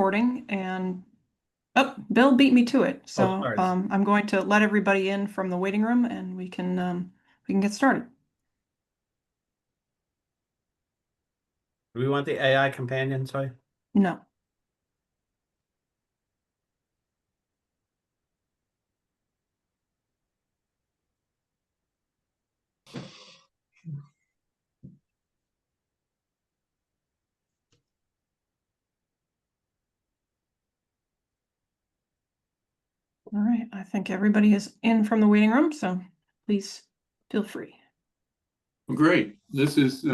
recording, and Bill beat me to it. So sorry. I'm going to let everybody in from the waiting room, and we can get started. Do we want the AI companion? Sorry. No. All right, I think everybody is in from the waiting room, so please feel free. Well, great. This is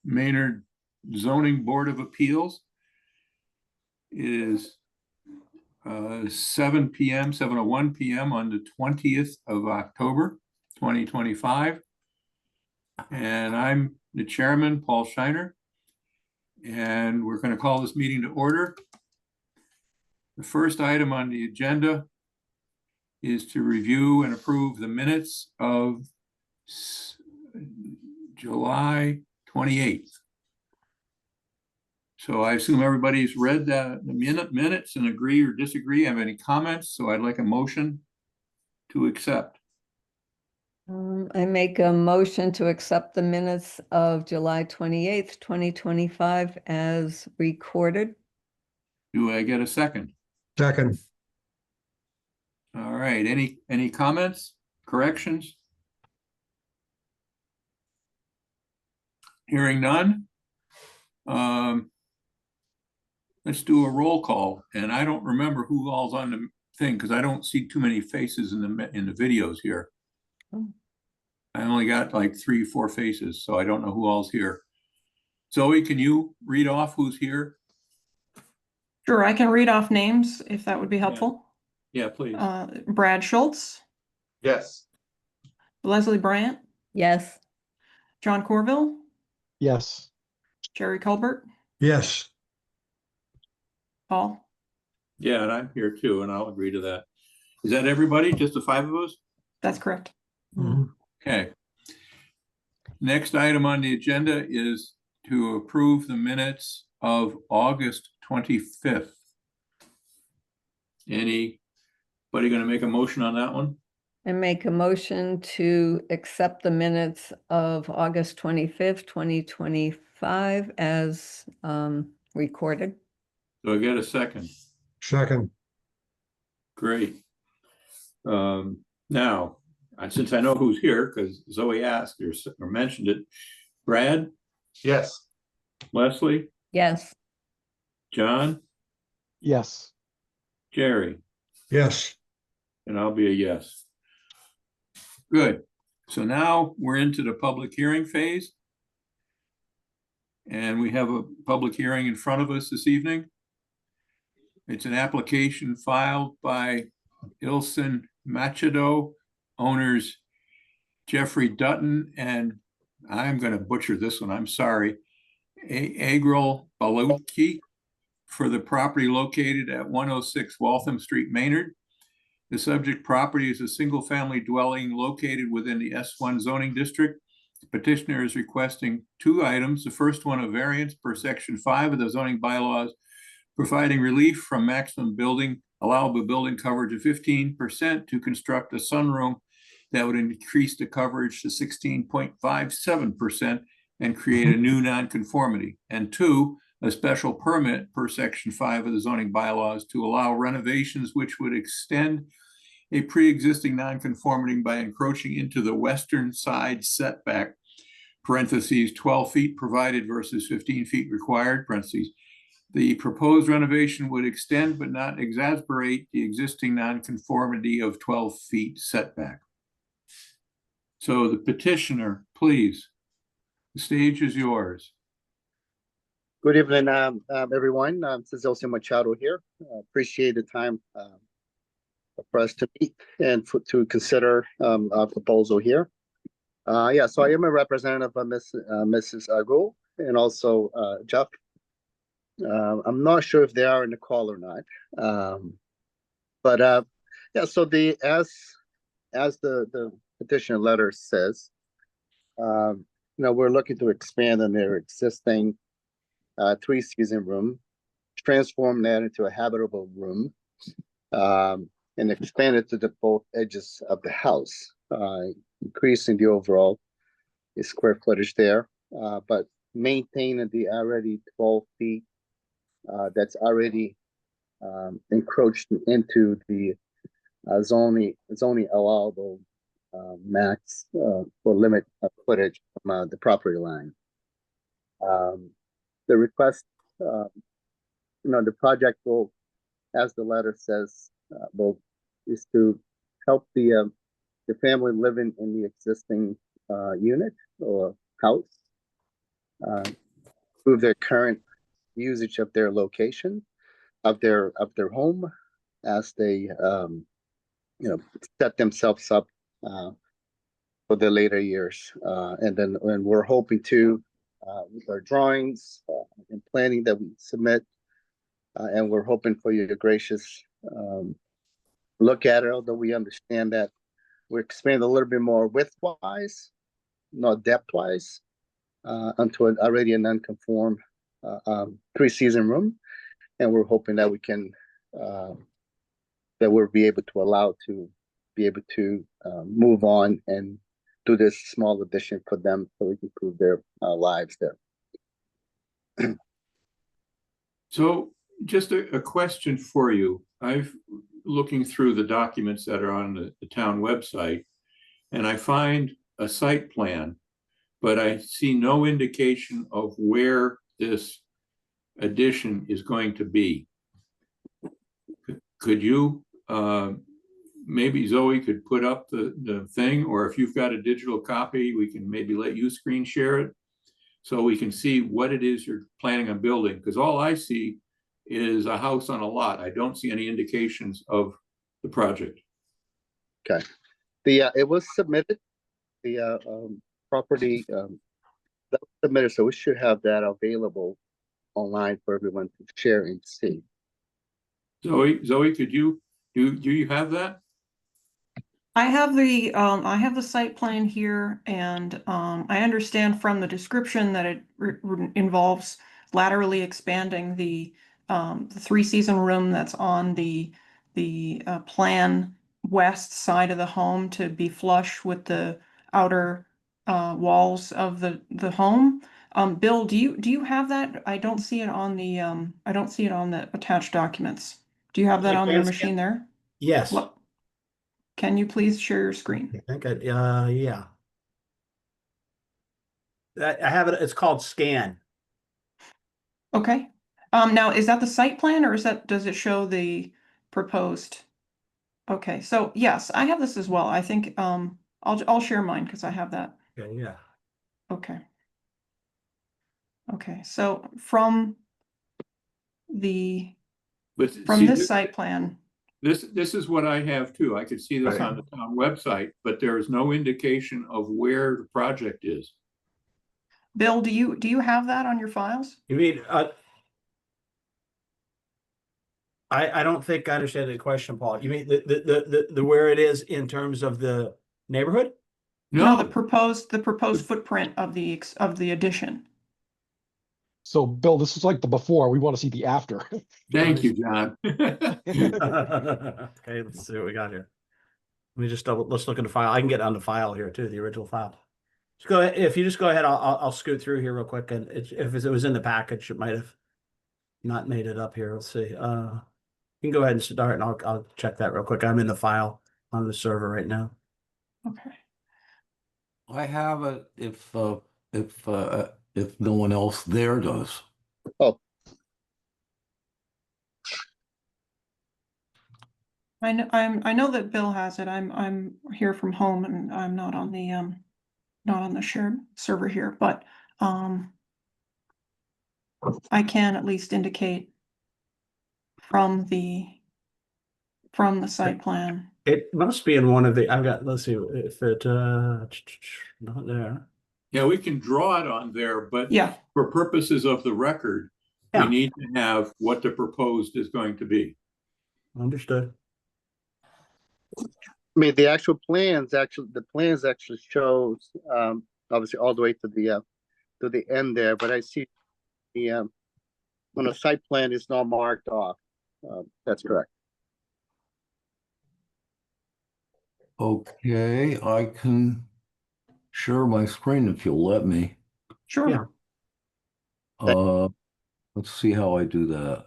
Maynard Zoning Board of Appeals. It is 7 p.m., 7:01 p.m. on the 20th of October, 2025. And I'm the chairman, Paul Scheiner, and we're going to call this meeting to order. The first item on the agenda is to review and approve the minutes of July 28th. So I assume everybody's read the minutes and agree or disagree. Have any comments? So I'd like a motion to accept. I make a motion to accept the minutes of July 28th, 2025 as recorded. Do I get a second? Second. All right. Any comments, corrections? Hearing none. Let's do a roll call. And I don't remember who all's on the thing because I don't see too many faces in the videos here. Oh. I only got like 3-4 faces, so I don't know who all's here. Zoe, can you read off who's here? Sure, I can read off names if that would be helpful. Yeah, please. Brad Schultz, Yes. Leslie Bryant, Yes. John Corville, Yes. Jerry Colbert, Yes. Paul. Yeah, and I'm here too, and I'll agree to that. Is that everybody? Just the 5 of us? That's correct. Mhm. Okay. Next item on the agenda is to approve the minutes of August 25th. Anybody going to make a motion on that one? I make a motion to accept the minutes of August 25th, 2025 as recorded. Do I get a second? Second. Great. Now, since I know who's here, because Zoe asked or mentioned it, Brad? Yes. Leslie? Yes. John? Yes. Jerry? Yes. And I'll be a yes. Good. So now we're into the public hearing phase. And we have a public hearing in front of us this evening. It's an application filed by Ilson Machado, owners Jeffrey Dutton, and I'm going to butcher this one, I'm sorry, Agril Balutki, for the property located at 106 Waltham Street, Maynard. The subject property is a single-family dwelling located within the S1 zoning district. The petitioner is requesting 2 items. The first one, a variance per section 5 of the zoning bylaws, providing relief from maximum allowable building coverage of 15% to construct a sunroom that would increase the coverage to 16.57% and create a new nonconformity. And 2, a special permit per section 5 of the zoning bylaws to allow renovations which would extend a pre-existing nonconformity by encroaching into the western side setback, parentheses, 12 feet provided versus 15 feet required, parentheses. The proposed renovation would extend but not exacerbate the existing nonconformity of 12 feet setback. So the petitioner, please, the stage is yours. Good evening, everyone. This is Ilson Machado here. Appreciate the time for us to meet and to consider our proposal here. Yeah, so I am a representative of Mrs. Agril and also Jeff. I'm not sure if they are in the call or not, but yeah. So as the petitioner letter says, we're looking to expand on their existing 3-season room, transform that into a habitable room, and expand it to the both edges of the house, increasing the overall square footage there, but maintaining the already 12 feet that's already encroached into the zoning allowable max or limit of footage from the property line. The request, the project will, as the letter says, is to help the family living in the existing unit or house, improve their current usage of their location, of their home, as they set themselves up for the later years. And we're hoping to, with our drawings and planning that we submit, and we're hoping for your gracious look at it, although we understand that we're expanding a little bit more width-wise, not depth-wise, onto already a non-conform 3-season room. And we're hoping that we can, that we'll be able to move on and do this small addition for them so we can improve their lives there. So just a question for you. I've looking through the documents that are on the town website, and I find a site plan, but I see no indication of where this addition is going to be. Could you, maybe Zoe could put up the thing, or if you've got a digital copy, we can maybe let you screen share it so we can see what it is you're planning on building. Because all I see is a house on a lot. I don't see any indications of the project. Okay. It was submitted, the property that was submitted, so we should have that available online for everyone to share and see. Zoe, could you, do you have that? I have the site plan here, and I understand from the description that it involves laterally expanding the 3-season room that's on the plan west side of the home to be flush with the outer walls of the home. Bill, do you have that? I don't see it on the attached documents. Do you have that on your machine there? Yes. Look. Can you please share your screen? I think yeah. I have it, it's called Scan. Okay. Now is that the site plan, or does it show the proposed? Okay, so yes, I have this as well. I think I'll share mine because I have that. Okay, yeah. Okay. Okay, so from But this site plan. This is what I have too. I could see this Right. on the town website, but there is no indication of where the project is. Bill, do you have that on your files? You mean, I don't think I understand the question, Paul. You mean the where it is in terms of the neighborhood? No, the proposed footprint of the addition. So Bill, this is like the before. We want to see the after. Thank you, John. Okay, let's see what we got here. Let me just let's look in the file. I can get on the file here too, the original file. Just go ahead. If you just go ahead, I'll scoot through here real quick. And if it was in the package, it might have not made it up here. Let's see. You can go ahead and start, and I'll check that real quick. I'm in the file on the server right now. Okay. I have it if no one else there does. Oh, I know that Bill has it. I'm here from home, and I'm not on the shared server here, but I can at least indicate from the site plan. It must be in one of the. I've got. Let's see if it. Not there. Yeah, we can draw it on there, but Yeah. for purposes of the record, Yeah. we need to have what the proposed is going to be. Understood. I mean, the plans actually shows obviously all the way to the end there, but I see the on a site plan is not marked off. That's correct. Okay, I can share my screen if you'll let me. Sure. Yeah. Let's see how I do that.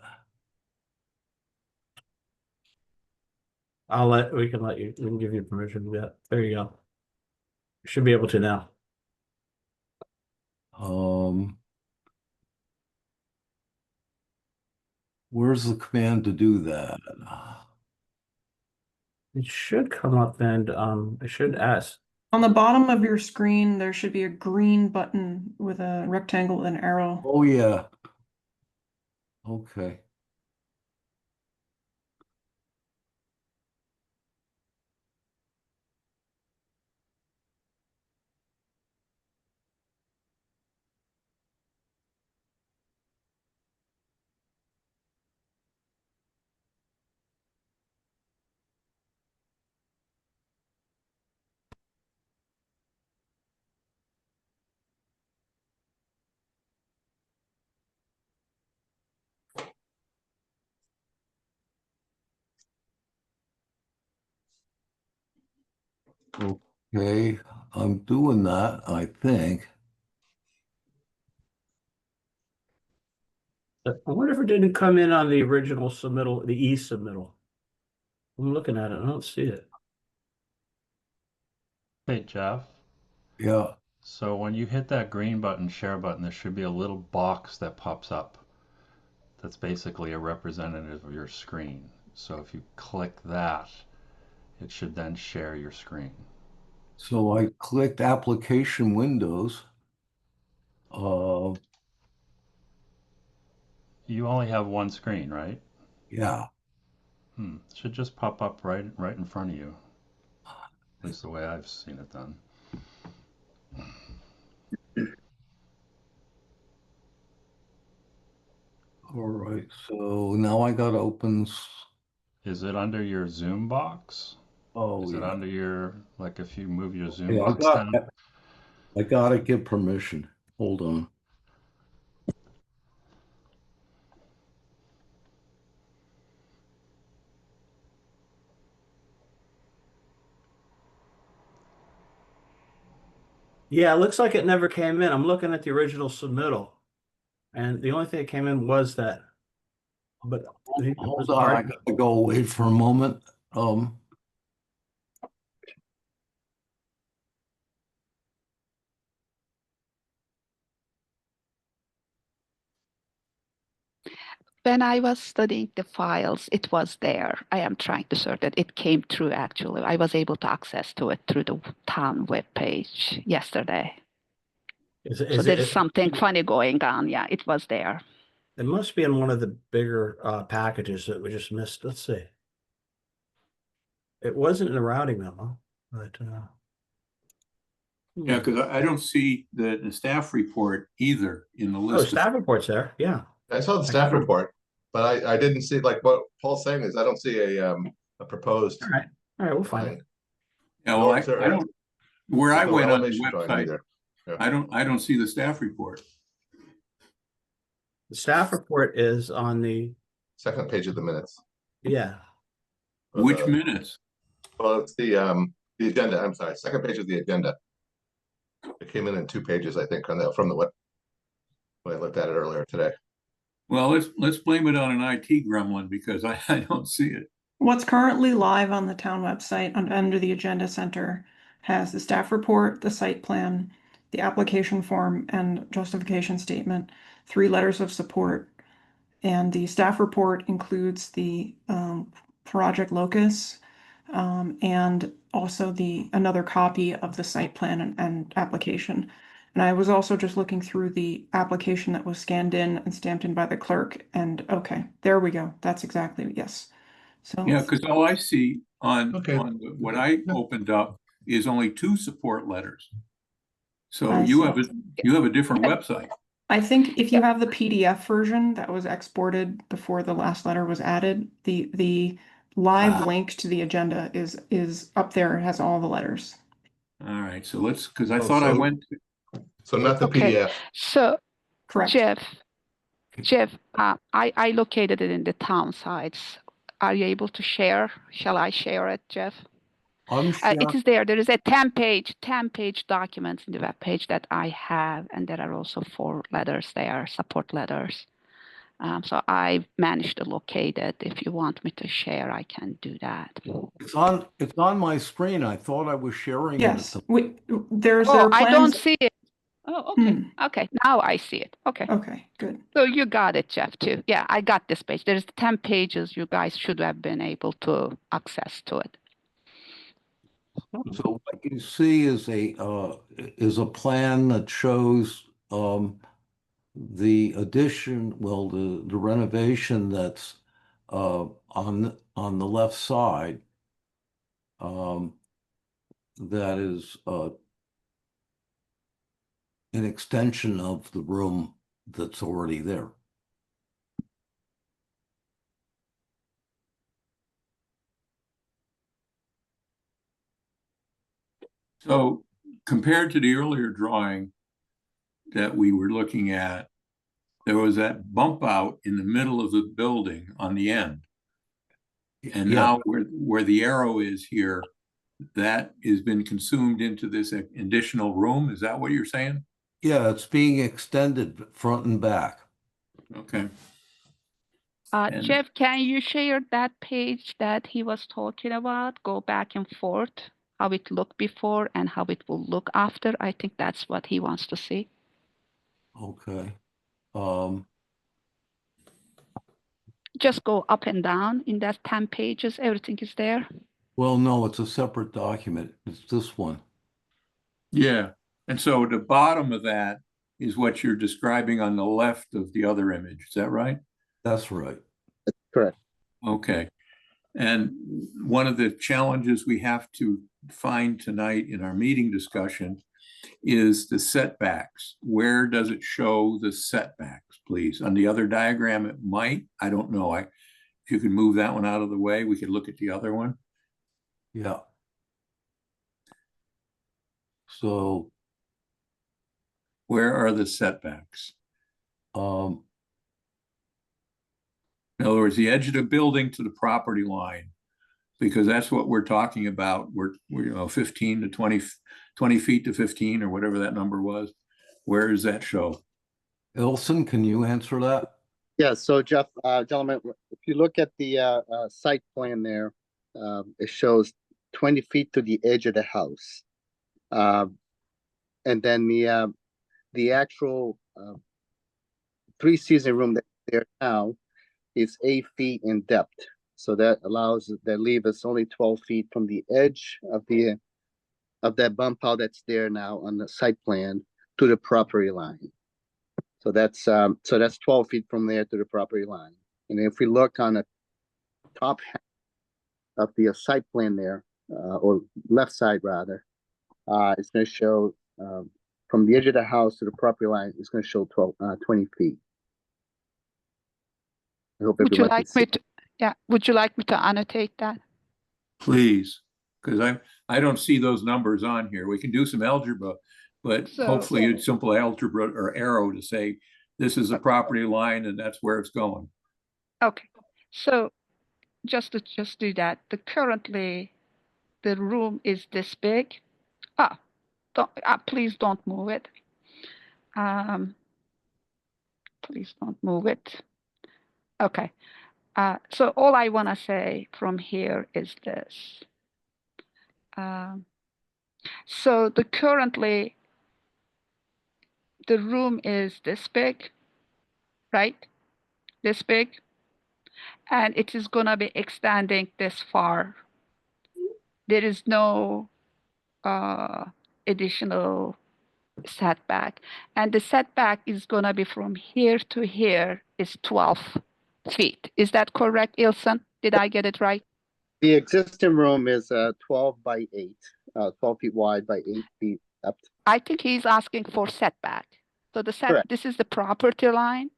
We can give you permission to do that. There you go. You should be able to now. Where's the command to do that? It should come up and it should ask. On the bottom of your screen, there should be a green button with a rectangle and arrow. Oh, yeah. Okay. Okay, I'm doing that, I think. I wonder if it didn't come in on the original submittal, the e-submittal. I'm looking at it, I don't see it. Hey, Jeff. Yeah. So when you hit that green button, share button, there should be a little box that pops up. That's basically a representative of your screen. So if you click that, it should then share your screen. So I clicked application windows. You only have one screen, right? Yeah. Should just pop up right in front of you. At least the way I've seen it done. All right. So now I got to open. Is it under your Zoom box? Oh, Is it yeah. under your, like if you move your Zoom Yeah, box down? I got to give permission. Hold on. Yeah, it looks like it never came in. I'm looking at the original submittal. And the only thing that came in was that. But it Hold was on, hard. I got to go away for a moment. When I was studying the files, it was there. I am trying to sort it. It came through actually. I was able to access to it through the town webpage yesterday. So there's something funny going on. Yeah, it was there. It must be in one of the bigger packages that we just missed. Let's see. It wasn't in the routing memo, but Yeah, because I don't see the staff report either in the oh, list. staff report's there. Yeah. I saw the staff report, but I didn't see, like what Paul's saying is I don't see a proposed All right, we'll find it. line. Yeah, well, Nor I is there- don't, where I there's no went on the elevation drawing website, either. Yeah. I don't see the staff report. The staff report is on the, Second page of the minutes. yeah. Of Which the- minutes? Well, it's the agenda, I'm sorry, second page of the agenda. It came in 2 pages, I think, from the what, when I looked at it earlier today. Well, let's blame it on an IT gremlin because I don't see it. What's currently live on the town website under the agenda center has the staff report, the site plan, the application form and justification statement, 3 letters of support. And the staff report includes the project locus and also another copy of the site plan and application. And I was also just looking through the application that was scanned in and stamped in by the clerk. And okay, there we go. That's exactly, yes. So Yeah, because all I see on Okay. what I opened up is only 2 support letters. So I you see. have a different website. I think if you have the PDF version that was exported before the last letter was added, the live link to the agenda is up there. It has all the letters. All right, so because I Oh, thought I so- went. So not the Okay. PDF. So Correct. Jeff, Jeff, I located it in the town sites. Are you able to share? Shall I share it, Jeff? I'm It sure. is there. There is a 10-page document in the web page that I have, and there are also 4 letters there, support letters. So I managed to locate it. If you want me to share, I can do that. It's on my screen. I thought I was sharing it. Yes, there Oh, are I don't plans. see it. Oh, okay. Hmm. Okay, now I see it. Okay. Okay, good. So you got it, Jeff, too. Yeah, I got this page. There's 10 pages. You guys should have been able to access to it. So what you see is a plan that shows the addition, well, the renovation that's on the left side. That is an extension of the room that's already there. So compared to the earlier drawing that we were looking at, there was that bump out in the middle of the building on the end. And Yeah. now where the arrow is here, that has been consumed into this additional room. Is that what you're saying? Yeah, it's being extended front and back. Okay. And- Jeff, can you share that page that he was talking about? Go back and forth, how it looked before and how it will look after. I think that's what he wants to see. Okay. Just go up and down in that 10 pages. Everything is there. Well, no, it's a separate document. It's this one. Yeah. And so the bottom of that is what you're describing on the left of the other image. Is that right? That's right. Correct. Okay. And one of the challenges we have to find tonight in our meeting discussion is the setbacks. Where does it show the setbacks, please? On the other diagram, it might. I don't know. If you could move that one out of the way, we could look at the other one. Yeah. So, where are the setbacks? um, In other words, the edge of the building to the property line, because that's what we're talking about. We're 15 to 20 feet to 15 or whatever that number was. Where does that show? Ilson, can you answer that? Yeah, so Jeff, gentlemen, if you look at the site plan there, it shows 20 feet to the edge of the house. And then the actual 3-season room that's there now is 8 feet in depth. So that leaves us only 12 feet from the edge of that bump out that's there now on the site plan to the property line. So that's 12 feet from there to the property line. And if we look on the top half of the site plan there, or left side rather, it's going to show from the edge of the house to the property line, it's going to show 20 feet. I hope Would you everyone like can me see. to, yeah, would you like me to annotate that? Please, because I don't see those numbers on here. We can do some algebra, but hopefully it's simple algebra or arrow to say this is a property line and that's where it's going. Okay, so just to do that, currently the room is this big. Please don't move it. Please don't move it. Okay. So all I want to say from here is this. So currently the room is this big, right? This big. And it is going to be extending this far. There is no additional setback. And the setback is going to be from here to here is 12 feet. Is that correct, Ilson? Did I get it right? The existing room is 12 by 8, 12 feet wide by 8 feet depth. I think he's asking for setback. So Correct. this is the property line.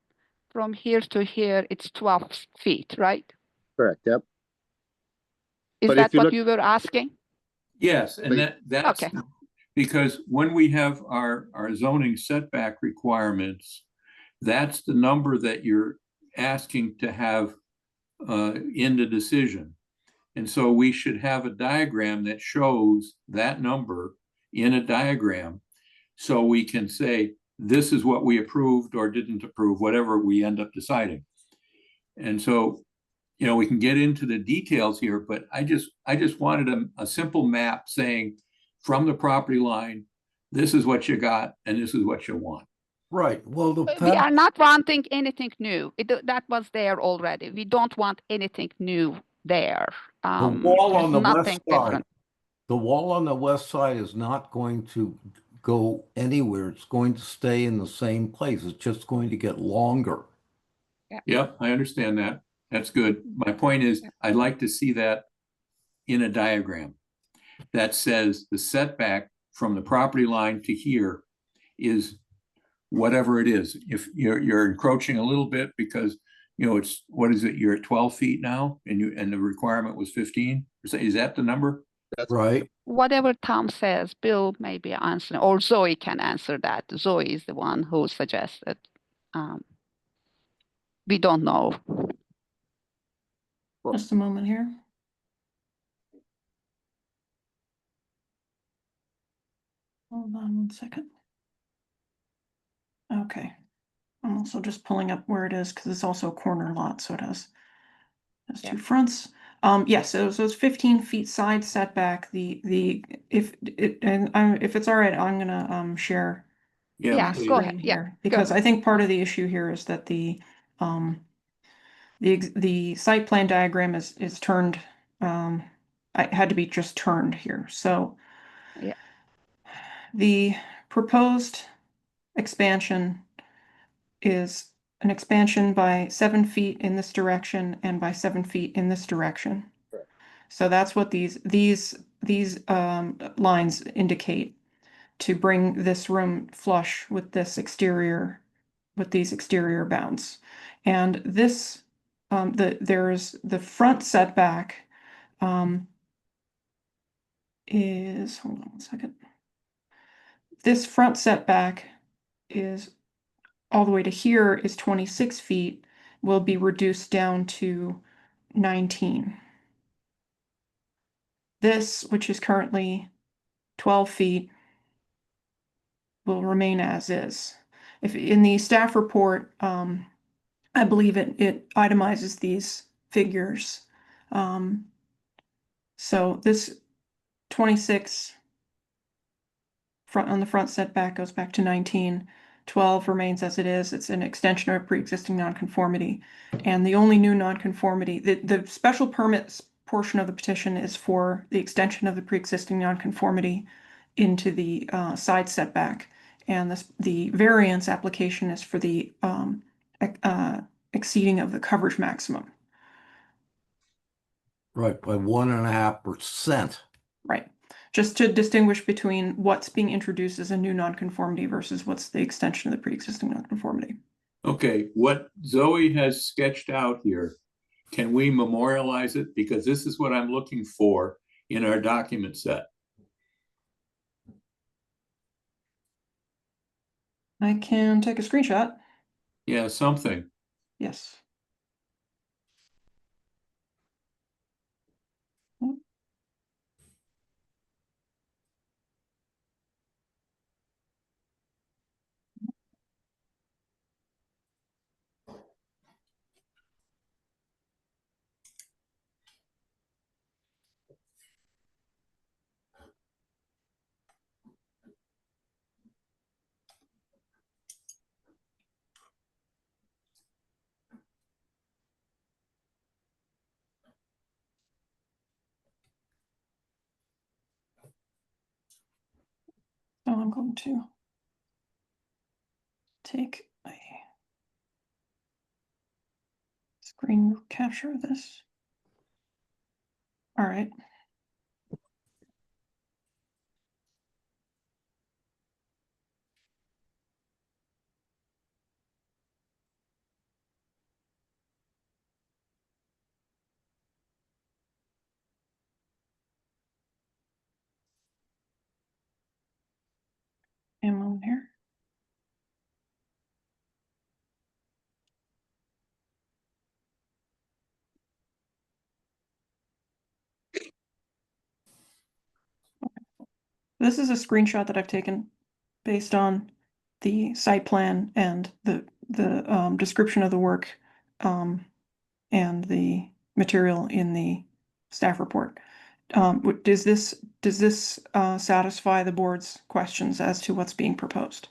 From here to here, it's 12 feet, right? Correct, yep. Is But that if you what look- you were asking? Yes, and that's Okay. because when we have our zoning setback requirements, that's the number that you're asking to have in the decision. And so we should have a diagram that shows that number in a diagram. So we can say, this is what we approved or didn't approve, whatever we end up deciding. And so, you know, we can get into the details here, but I just wanted a simple map saying from the property line, this is what you got and this is what you want. Right, well, the We are fact, not wanting anything new. That was there already. We don't want anything new there. the wall There's on the west nothing side, different. the wall on the west side is not going to go anywhere. It's going to stay in the same place. It's just going to get longer. Yep, I understand that. That's good. My point is, I'd like to see that in a diagram that says the setback from the property line to here is whatever it is. If you're encroaching a little bit because, you know, it's, what is it? You're at 12 feet now and the requirement was 15? Is that the number? Right, Whatever Tom says, Bill may be answering, or Zoe can answer that. Zoe is the one who suggested. We don't know. Just a moment here. Hold on one second. Okay. I'm also just pulling up where it is because it's also a corner lot, so it has two fronts. Yes, so it's 15 feet side setback. If it's all right, I'm gonna share Yeah, please. go ahead. screen Yeah, here because I think part of the issue here is that the site plan diagram is turned. It had to be just turned here. So Yeah. the proposed expansion is an expansion by 7 feet in this direction and by 7 feet in this direction. Correct. So that's what these lines indicate to bring this room flush with this exterior, with these exterior bounds. And this, there's the front setback is, hold on one second. This front setback is all the way to here is 26 feet, will be reduced down to 19. This, which is currently 12 feet, will remain as is. If in the staff report, I believe it itemizes these figures. So this 26 on the front setback goes back to 19. 12 remains as it is. It's an extension of pre-existing nonconformity. And the only new nonconformity, the special permits portion of the petition is for the extension of the pre-existing nonconformity into the side setback. And the variance application is for the exceeding of the coverage maximum. right, by 1.5%. Right. Just to distinguish between what's being introduced as a new nonconformity versus what's the extension of the pre-existing nonconformity. Okay, what Zoe has sketched out here, can we memorialize it? Because this is what I'm looking for in our document set. I can take a screenshot. Yeah, something. Yes. So I'm going to take a screen capture of this. All right. And on here. This is a screenshot that I've taken based on the site plan and the description of the work and the material in the staff report. Does this satisfy the board's questions as to what's being proposed?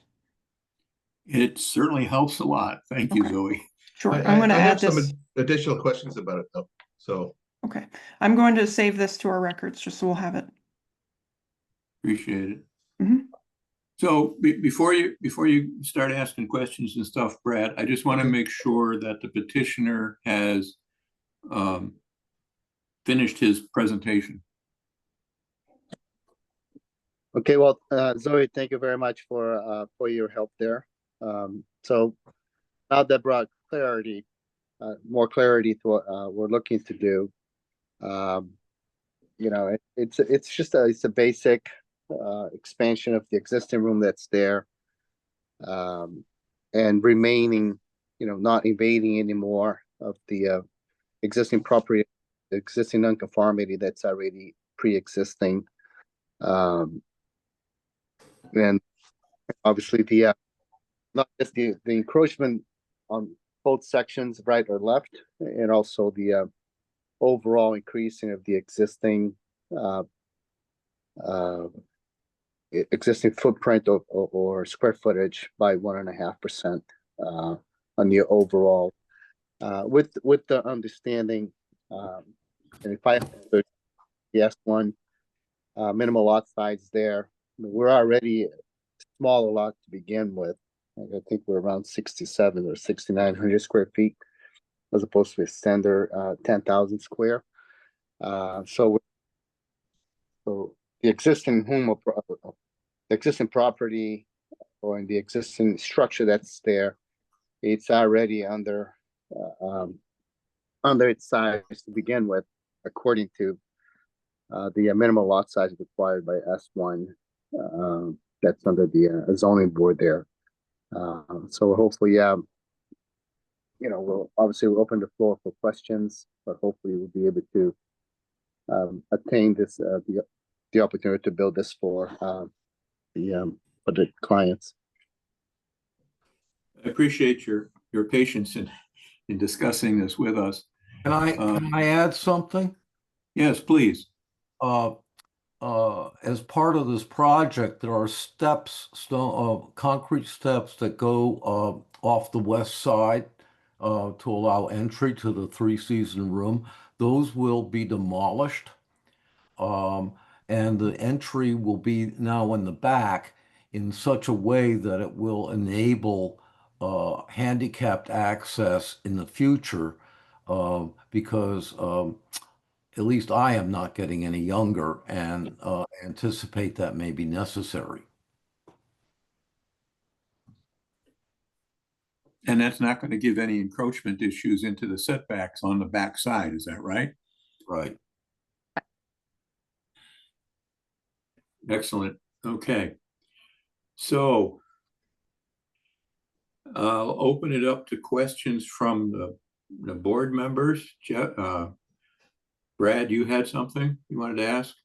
It certainly helps a lot. Thank you, Okay. Zoe. Sure, I I'm going to have add some this. additional questions about it though. So, Okay, I'm going to save this to our records just so we'll have it. Appreciate it. Mhm. So before you start asking questions and stuff, Brad, I just want to make sure that the petitioner has finished his presentation. Okay, well, Zoe, thank you very much for your help there. So now that brought clarity, more clarity to what we're looking to do. You know, it's just a basic expansion of the existing room that's there, and remaining, you know, not invading any more of the existing property, existing nonconformity that's already pre-existing. And obviously the not just the encroachment on both sections, right or left, and also the overall increasing of the existing existing footprint or square footage by 1.5% on the overall, with the understanding, and if I the S1 minimal lot size there, we're already small a lot to begin with. I think we're around 67 or 6,900 square feet, as opposed to a standard 10,000 square. So the existing home, the existing property, or in the existing structure that's there, it's already under its size to begin with, according to the minimal lot size required by S1. That's under the zoning board there. So hopefully, you know, we'll open the floor for questions, but hopefully we'll be able to attain this the opportunity to build this for the clients. I appreciate your patience in discussing this with us. Can I add something? Yes, please. As part of this project, there are steps, concrete steps that go off the west side to allow entry to the three-season room. Those will be demolished, and the entry will be now in the back in such a way that it will enable handicapped access in the future, because at least I am not getting any younger and anticipate that may be necessary. And that's not going to give any encroachment issues into the setbacks on the back side, is that right? Right. Excellent. Okay. So I'll open it up to questions from the board members. Brad, you had something you wanted to ask?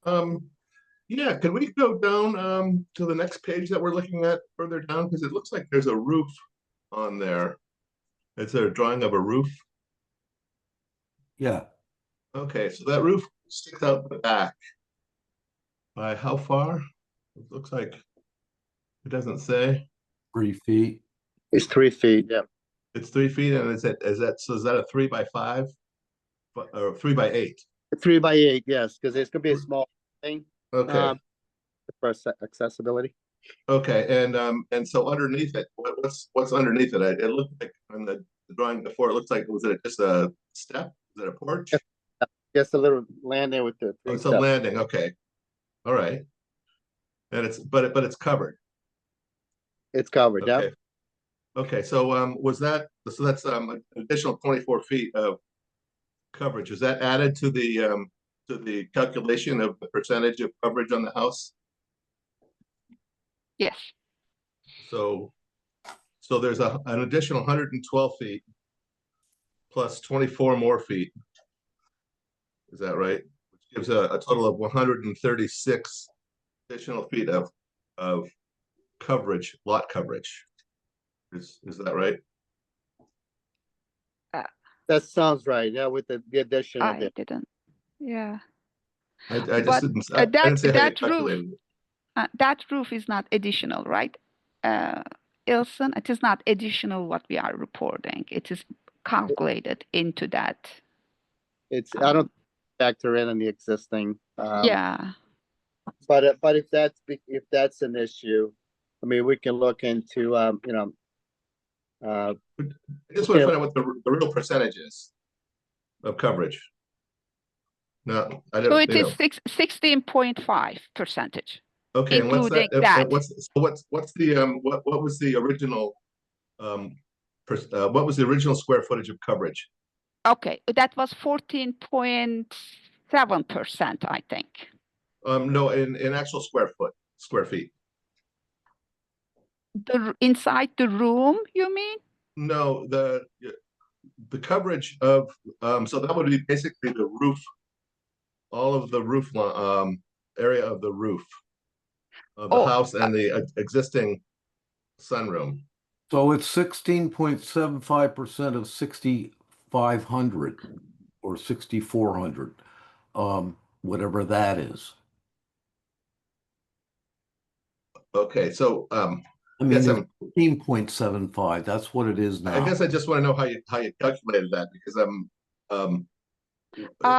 yeah, can we go down to the next page that we're looking at further down? Because it looks like there's a roof on there. Is there a drawing of a roof? Yeah. Okay, so that roof sticks out the back. By how far? It looks like it doesn't say. 3 feet. It's 3 feet. Yeah. It's 3 feet, and is that a 3x5 or 3x8? 3x8, yes, because it's gonna be a small thing. Okay. For accessibility. Okay, and so underneath it, what's underneath it? It looked like on the drawing before, it looks like, was it just a step? Is it a porch? Just a little landing with the Oh, it's a steps. landing. Okay, all right. And but it's covered. It's covered. Okay. Yeah. Okay, so that's an additional 24 feet of coverage. Is that added to the calculation of the percentage of coverage on the house? Yes. So there's an additional 112 feet plus 24 more feet. Is that right? Which gives a total of 136 additional feet of coverage, lot coverage. Is that right? That sounds right. Yeah, with the addition of I it. didn't. Yeah. I just But didn't, I didn't see how you that roof, calculated it. that roof is not additional, right? Ilson, it is not additional what we are reporting. It is calculated into that. I don't factor in the existing. Yeah. But if that's an issue, I mean, we can look into, I just want to find out what the real percentage is of coverage. No, I So don't, it is 16.5%, okay, and what's that? including that. What's the what was the original what was the original square footage of coverage? Okay, that was 14.7%, I think. No, in actual square feet. Inside the room, you mean? No, the coverage of so that would be basically the roof, all of the roof area of the roof of the Oh, house and the existing sunroom. So it's 16.75% of 6,500 or 6,400, whatever that is. Okay, so I mean, yes, it's 15.75. That's what it is now. I guess I just want to know how you calculated that, because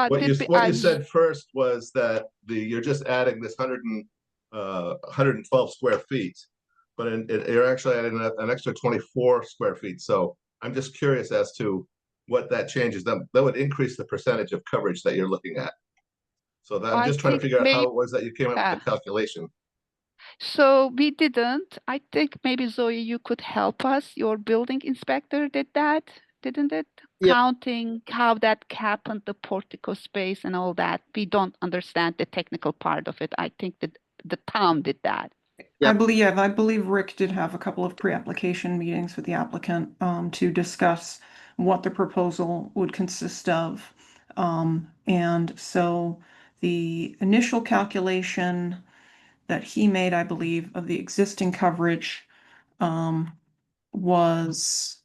what you said first was that you're just adding this 112 square feet, but you're actually adding an extra 24 square feet. So I'm just curious as to what that changes. That would increase the percentage of coverage that you're looking at. So I'm just trying to figure out how it was that you came up with the calculation. So we didn't. I think maybe Zoe, you could help us. Your building inspector did that, didn't it? Yeah. Counting how that happened, the portico space and all that. We don't understand the technical part of it. I think that the town did that. I believe Rick did have a couple of pre-application meetings with the applicant to discuss what the proposal would consist of. And so the initial calculation that he made, I believe, of the existing coverage was,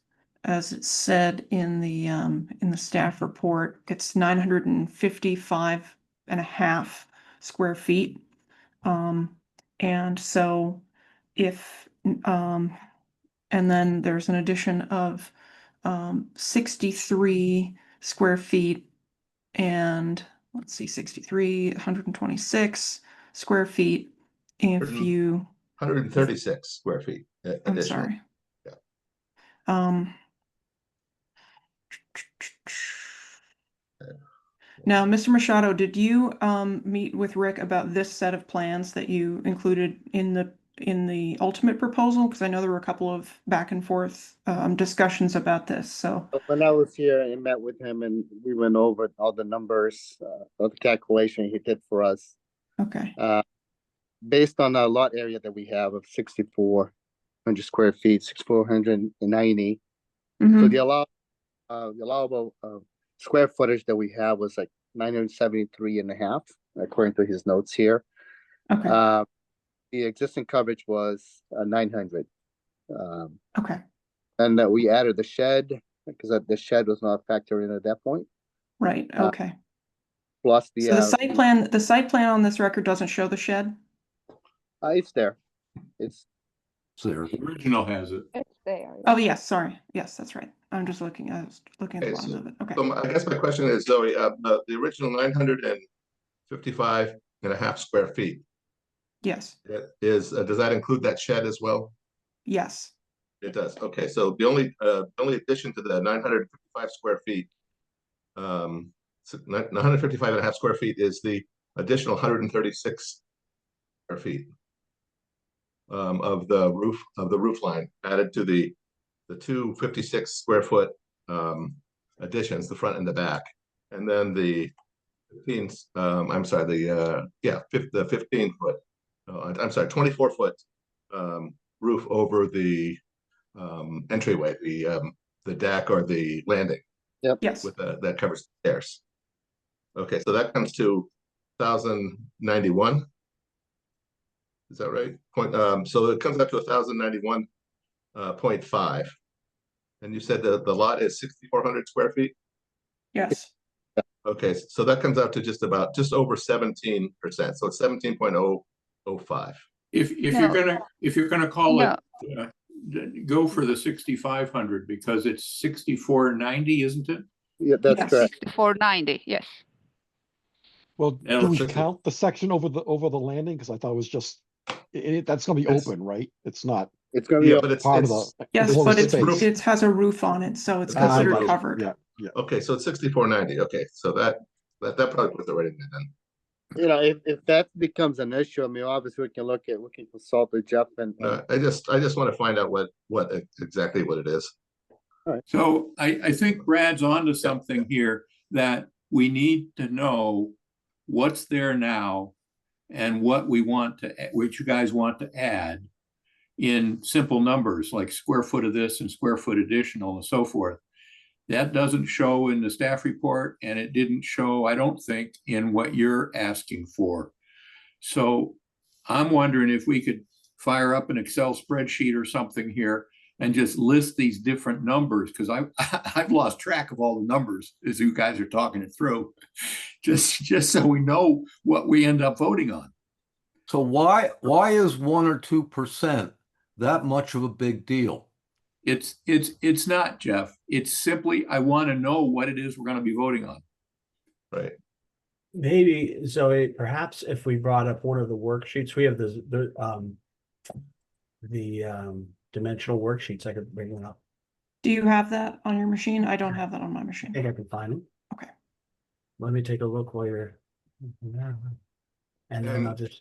as it said in the staff report, it's 955.5 square feet. And so if and then there's an addition of 63 square feet, and let's see, 63, 126 square feet. If you 136 square feet additional. I'm sorry. Yeah. Now, Mr. Machado, did you meet with Rick about this set of plans that you included in the ultimate proposal? Because I know there were a couple of back and forth discussions about this. So when I was here and met with him, and we went over all the numbers, all the calculation he did for us. Okay. Based on the lot area that we have of 6,400 square feet, 6,490. So the allowable square footage that we have was like 973.5, according to his notes here. Okay. The existing coverage was 900. Okay. And that we added the shed because the shed was not factored in at that point. Right. Okay. Plus So the site plan on this record doesn't show the shed? It's there. It's there. The original has it. It's there. Oh, yes. Sorry. Yes, that's right. I was looking at the bottom of it. Okay. So I guess my question is, Zoe, the original 955.5 square feet. Yes. Does that include that shed as well? Yes. It does. Okay, so the only addition to the 955 square feet, 955.5 square feet is the additional 136 square feet of the roof line added to the 256 square foot additions, the front and the back, and then the 15 I'm sorry, the 15 foot I'm sorry, 24 foot roof over the entryway, the deck or the landing. Yep. Yes. With that covers the stairs. Okay, so that comes to 1,091. Is that right? So it comes up to 1,091.5. And you said the lot is 6,400 square feet? Yes, Okay, so that comes out to just over 17%. So it's 17.005. If No. you're gonna call No. it, go for the 6,500 because it's 6,490, isn't it? Yeah, that's Yes. correct. 6490, yes. Well, Yeah, do we let's- count the section over the landing? Because I thought it was just, that's gonna be It's- open, right? It's not It's gonna be, Yeah, but it's part of it's the yes, enclosed but it's, space. it has a roof on it, so it's Ah, considered right. covered. Yeah, yeah. okay. So it's 6,490. Okay, so that probably puts it right in there then. you know, if that becomes an issue, I mean, obviously we can consult with Jeff and I just want to find out what exactly what it is. So I think Brad's onto something here, that we need to know what's there now and what you guys want to add in simple numbers, like square foot of this and square foot additional and so forth. That doesn't show in the staff report, and it didn't show, I don't think, in what you're asking for. So I'm wondering if we could fire up an Excel spreadsheet or something here and just list these different numbers, because I've lost track of all the numbers as you guys are talking it through, just so we know what we end up voting on. So why is 1 or 2% that much of a big deal? It's not, Jeff. It's simply, I want to know what it is we're going to be voting on. Right. Maybe, Zoe, perhaps if we brought up one of the worksheets, we have the dimensional worksheets. I could bring one up. Do you have that on your machine? I don't have that on my I machine. think I can find them. Okay. Let me take a look while you're. And then I'll just.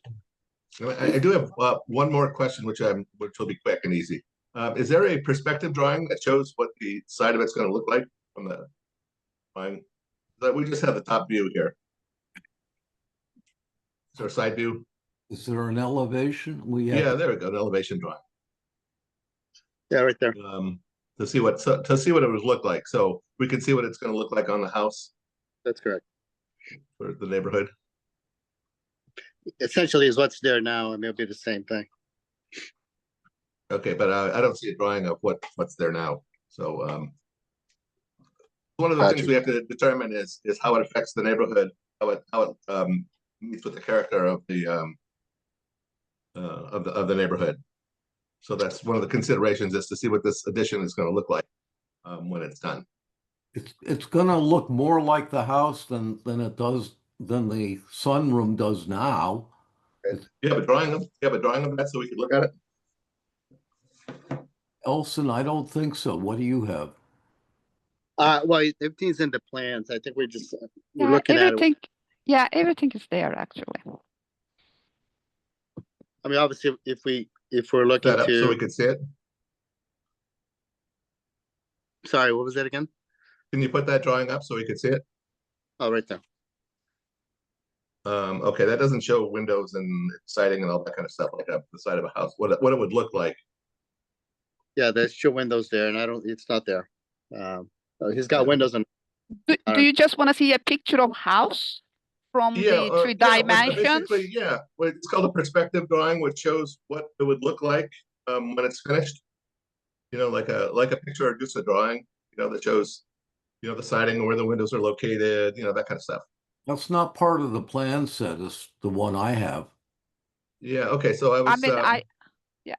I do have one more question, which will be quick and easy. Is there a perspective drawing that shows what the side of it's going to look like from the drawing? That we just have the top view here. Is there a side view? Is there an elevation? Yeah, there we go, an elevation drawing. yeah, right there. To see what it would look like. So we can see what it's going to look like on the house That's correct. for the neighborhood. Essentially is what's there now. I mean, it'll be the same thing. Okay, but I don't see a drawing of what's there now. So one of the things we have to determine is how it affects the neighborhood, how it meets with the character of the neighborhood. So that's one of the considerations, is to see what this addition is going to look like when it's done. It's gonna look more like the house than the sunroom does now. You have a drawing of that so we can look at it? Elson, I don't think so. What do you have? Well, everything's in the plans. I think we're looking at it. Yeah, everything is there actually. I mean, obviously, if we're looking That up so we to, can see it. sorry, what was that again? Can you put that drawing up so we can see it? Oh, right there. Okay, that doesn't show windows and siding and all that kind of stuff like the side of a house. What it would look like. Yeah, there's your windows there, and it's not there. He's got windows on. Do you just want to see a picture of house from the three dimensions? Basically, yeah. Well, it's called a perspective drawing, which shows what it would look like when it's finished. You know, like a picture or just a drawing. You know, that shows, the siding and where the windows are located. That kind of stuff. That's not part of the plan set, is the one I have. Yeah. Okay. So I was.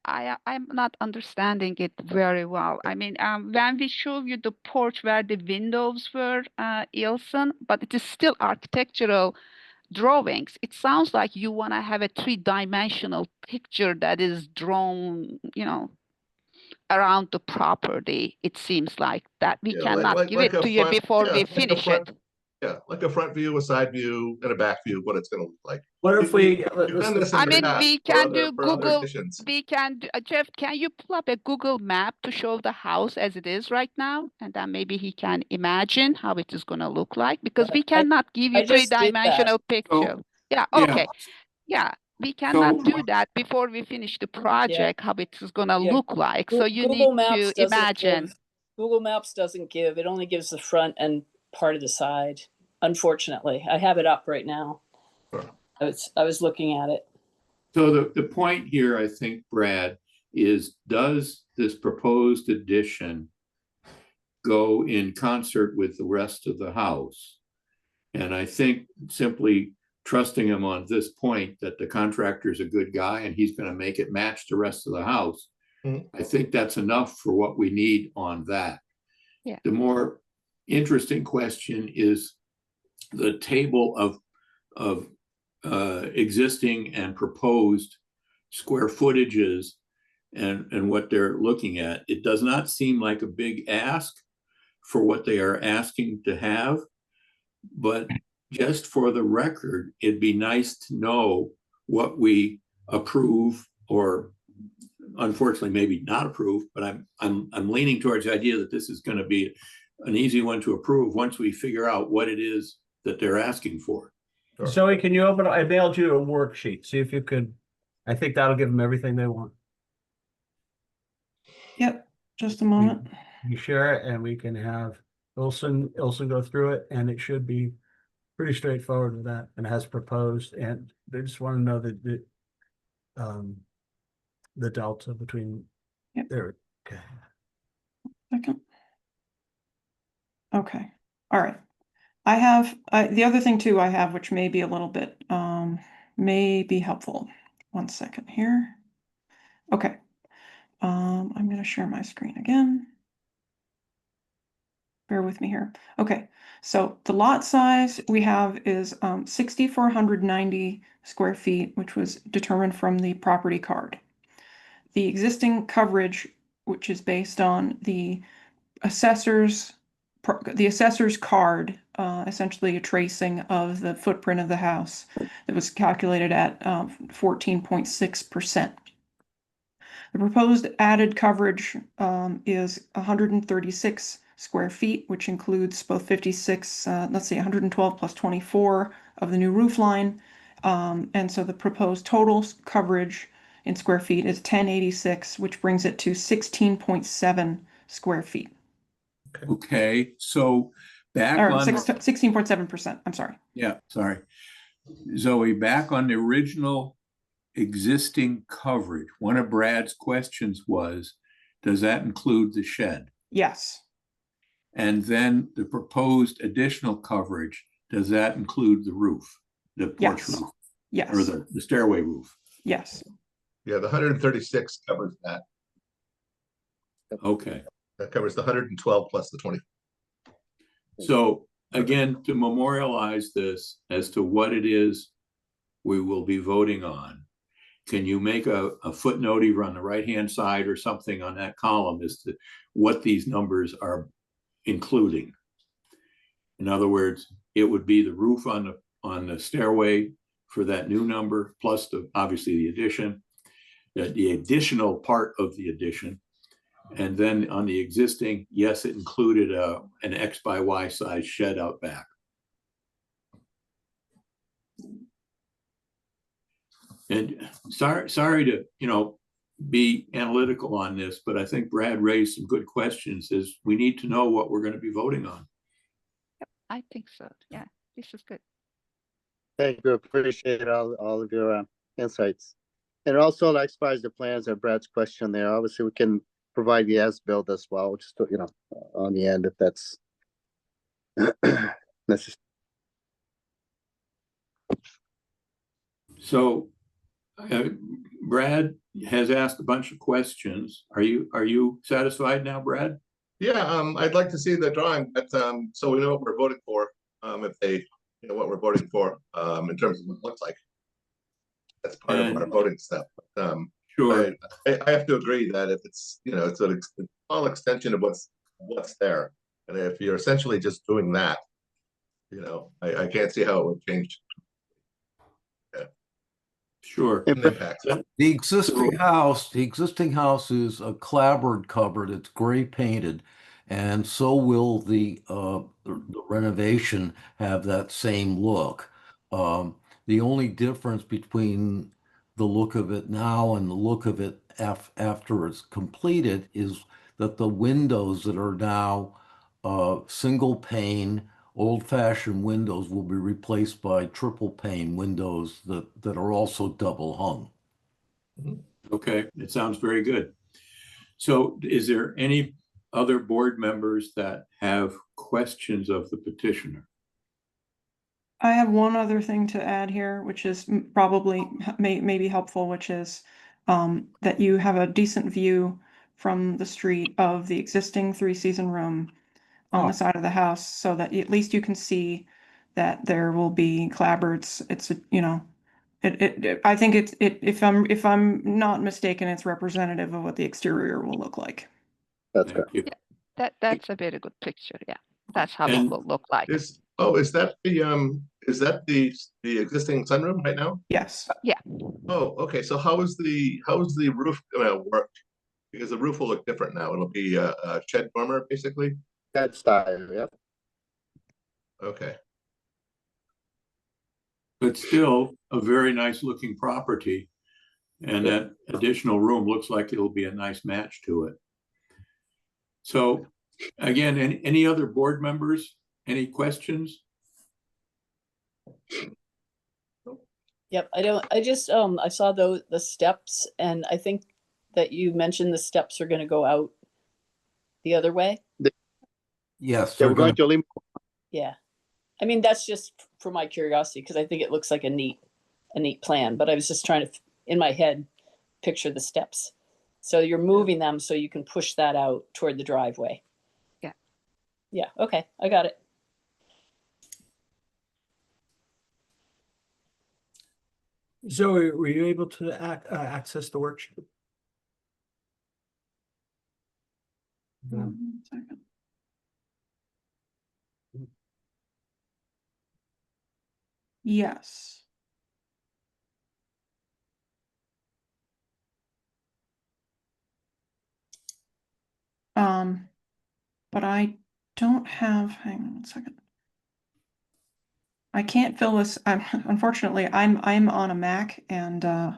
I'm not understanding it very well. I mean, when we show you the porch where the windows were, Ilson, but it is still architectural drawings. It sounds like you want to have a three-dimensional picture that is drawn, around the property. It seems like that we cannot give it to you before we finish it. Yeah, like a front view, a side view, and a back view, what it's going to look like. What if we? We can do Google. We can do, Jeff, can you pull up a Google map to show the house as it is right now? And then maybe he can imagine how it is going to look like, because we cannot give you three-dimensional picture. Yeah, okay. Yeah, we cannot do that before we finish the project, how it is going to look like. So you Google need Maps to imagine. Google Maps doesn't give, it only gives the front and part of the side. Unfortunately, I have it up right now. Sure. I was looking at it. So the point here, I think, Brad, is does this proposed addition go in concert with the rest of the house? And I think simply trusting him on this point that the contractor's a good guy and he's going to make it match the rest of the house. Mhm. I think that's enough for what we need on that. Yeah. The more interesting question is the table of existing and proposed square footages and what they're looking at. It does not seem like a big ask for what they are asking to have, but just for the record, it'd be nice to know what we approve or unfortunately maybe not approve, but I'm leaning towards the idea that this is going to be an easy one to approve once we figure out what it is that they're asking for. Sure. Zoe, can you open, I mailed you a worksheet, see if you could, I think that'll give them everything they want. Yep, just a moment. You share it and we can have Ilson go through it, and it should be pretty straightforward with that, and has proposed, and they just want to know the delta between Yep. there. Okay. Second. Okay, all right. I have, the other thing too I have, which may be a little bit, may be helpful. 1 second here. Okay. I'm gonna share my screen again. Bear with me here. Okay, so the lot size we have is 6,490 square feet, which was determined from the property card. The existing coverage, which is based on the assessor's card, essentially a tracing of the footprint of the house that was calculated at 14.6%. The proposed added coverage is 136 square feet, which includes both 56, let's see, 112 plus 24 of the new roof line. And so the proposed total coverage in square feet is 1086, which brings it to 16.7 square feet. Okay, so back Or on, 16.7%, I'm sorry. yeah, sorry. Zoe, back on the original existing coverage, one of Brad's questions was, does that include the shed? Yes, And then the proposed additional coverage, does that include the roof, the porch Yes. roof, or yes, the stairway roof? yes. Yeah, the 136 covers that. Okay, That covers the 112 plus the 20. so again, to memorialize this as to what it is we will be voting on, can you make a footnote either on the right-hand side or something on that column as to what these numbers are including? In other words, it would be the roof on the stairway for that new number, plus obviously the addition, the additional part of the addition. And then on the existing, yes, it included an X by Y size shed out back. And sorry to, be analytical on this, but I think Brad raised some good questions. Is we need to know what we're going to be voting on. I think so. Yeah, this is good. Thank you. Appreciate all of your insights. And also, like, as far as the plans or Brad's question there, obviously we can provide the as-built as well, just to, on the end if that's necessary. So Brad has asked a bunch of questions. Are you satisfied now, Brad? Yeah, I'd like to see the drawing, but so we know what we're voting for. If they, what we're voting for, in terms of what it looks like. That's part of our voting stuff. Sure. I have to agree that if it's, it's a small extension of what's there, and if you're essentially just doing that, I can't see how it would change. Sure. Impact. The existing house is a clapboard cupboard. It's gray painted, and so will the renovation have that same look. The only difference between the look of it now and the look of it after it's completed is that the windows that are now single pane old-fashioned windows will be replaced by triple pane windows that are also double hung. Okay, it sounds very good. So is there any other board members that have questions of the petitioner? I have one other thing to add here, which is probably may be helpful, which is that you have a decent view from the street of the existing three-season room on the side of the house, so that at least you can see that there will be clapboards. It's I think if I'm not mistaken, it's representative of what the exterior will look like. That's Thank good. you. That's a very good picture. Yeah, that's how it And will look like. Is that the existing sunroom right now? Yes. Yeah. Oh, okay. So how is the roof gonna work? Because the roof will look different now. It'll be a shed dormer, basically. That style, yeah. Okay. But still a very nice looking property. And that additional room looks like it'll be a nice match to it. So again, any other board members, any questions? Yep, I saw the steps, and I think that you mentioned the steps are gonna go out the other way. Yes, Yeah, they're we're going gonna, to leave. Yeah. I mean, that's just for my curiosity, because I think it looks like a neat plan, but I was just trying to, in my head, picture the steps. So you're moving them so you can push that out toward the driveway. Yeah. Yeah, okay, I got it. Zoe, were you able to access the worksheet? No. 1 second. Yes. But I don't have, hang on 1 second. I can't fill this. Unfortunately, I'm on a Mac and I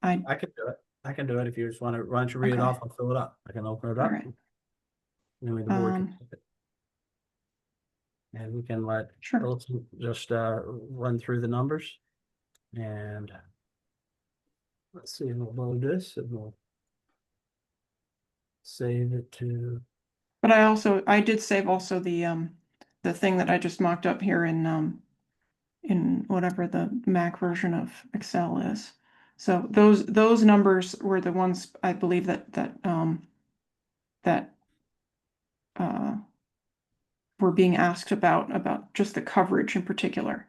can do it. I can do it if you just want to. Why don't you read it Okay. off? I'll fill it up. I can open it All up. right. And the board can see it. And we can let Sure. Wilson just run through the numbers. And let's see, we'll load this and we'll save it to. But I did save also the thing that I just mocked up here in whatever the Mac version of Excel is. So those numbers were the ones I believe that were being asked about just the coverage in particular.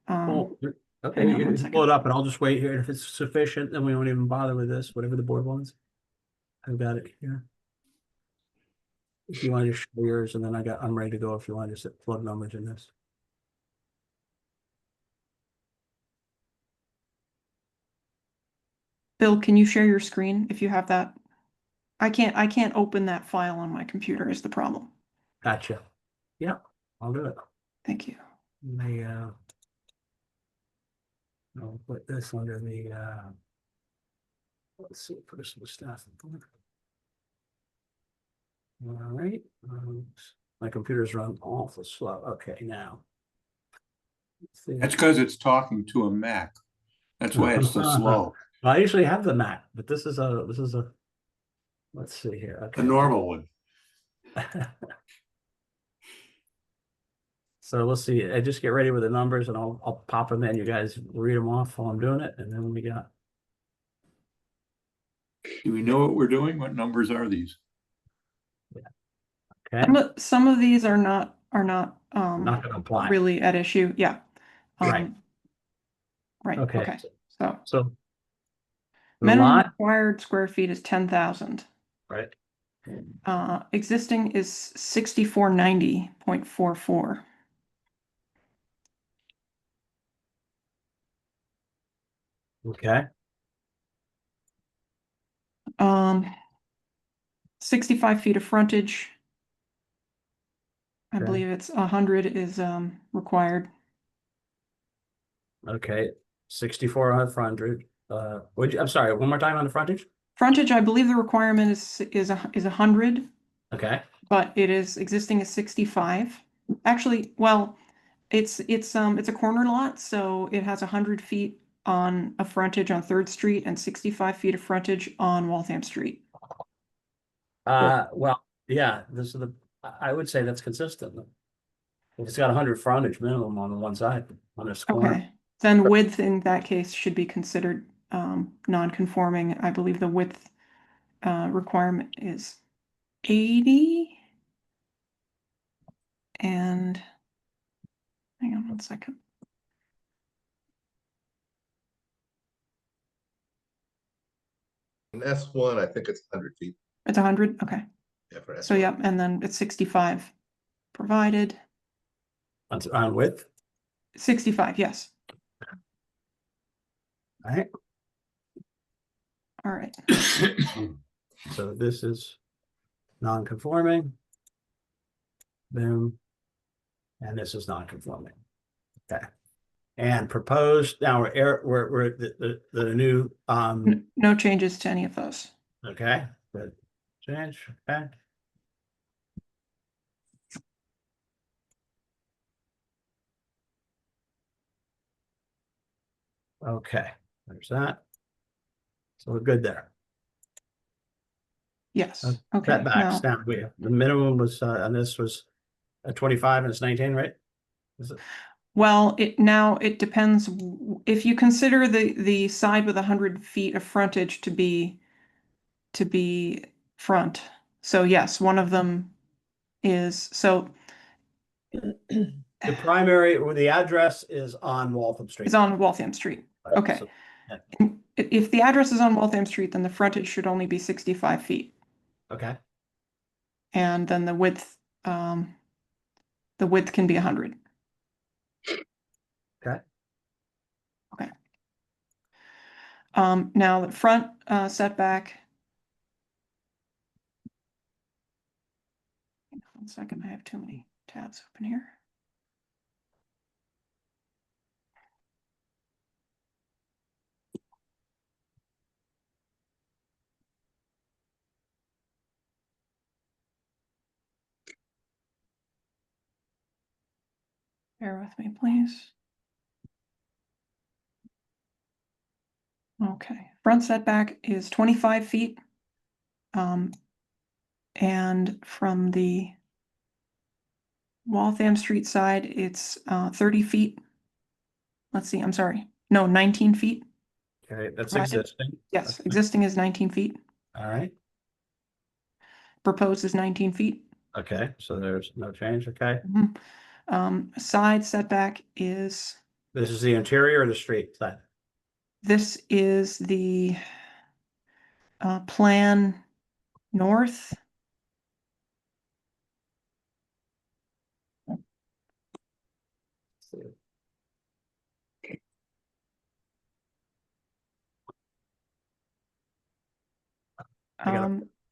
Oh, okay, hang on you 1 can second. pull it up and I'll just wait here. If it's sufficient, then we won't even bother with this, whatever the board wants. I've got it here. If you want to just show yours and then I'm ready to go if you want to just plug numbers in this. Bill, can you share your screen if you have that? I can't open that file on my computer is the problem. Gotcha. Yeah, I'll do it. Thank you. I'll put this under the let's see, personal staff. All right. My computer's run awful slow. Okay, now. Let's see. That's because it's talking to a Mac. That's why it's so slow. I usually have the Mac, but this is a let's see here. Okay. A normal one. So we'll see. I just get ready with the numbers and I'll pop them in. You guys read them off while I'm doing it, and then we got. Do we know what we're doing? What numbers are these? Okay. Some of these are not Not going to apply. really at issue. Yeah. Right. Right. Okay. Okay. So the minimum lot, required square feet is 10,000. right? Existing is 6490.44. Okay. 65 feet of frontage. I Okay. believe it's 100 is required. Okay. 64 on the frontage. I'm sorry. One more time on the frontage. Frontage, I believe the requirement is 100, Okay. but it is existing is 65. Actually, well, it's a corner lot, so it has 100 feet on a frontage on Third Street and 65 feet of frontage on Waltham Street. Well, yeah, this is I would say that's consistent. If it's got 100 frontage minimum on one side, on this corner. Okay, then width in that case should be considered non-conforming. I believe the width requirement is 80. And hang on 1 second. In S1, I think it's 100 feet. It's 100, okay. Yeah, for So S1. yep, and then it's 65 provided. On width, 65, yes. all right? All right. So this is non-conforming. Boom. And this is non-conforming. Okay. And proposed, now we're the new, No changes to any of those. okay, good. Change, okay. Okay, there's that. So we're good there. Yes, okay. Setbacks, Now, now the minimum was, and this was 25 and it's 19, right? Is it? well, it depends. If you consider the side with 100 feet of frontage to be front. So yes, one of them is, so The primary, or the address is on Waltham Street. it's on Waltham Street. Right, Okay. so, yeah. If the address is on Waltham Street, then the frontage should only be 65 feet. Okay, And then the width can be 100. okay. Okay. Now the front setback. 1 second, I have too many tabs open here. Bear with me, please. Okay, front setback is 25 feet. And from the Waltham Street side, it's 30 feet. Let's see, I'm sorry. No, 19 feet. Okay, that's Provided. existing. Yes, existing is 19 feet. All right, Proposed is 19 feet. okay, so there's no change, okay. Side setback is, This is the interior or the street side? this is the plan north.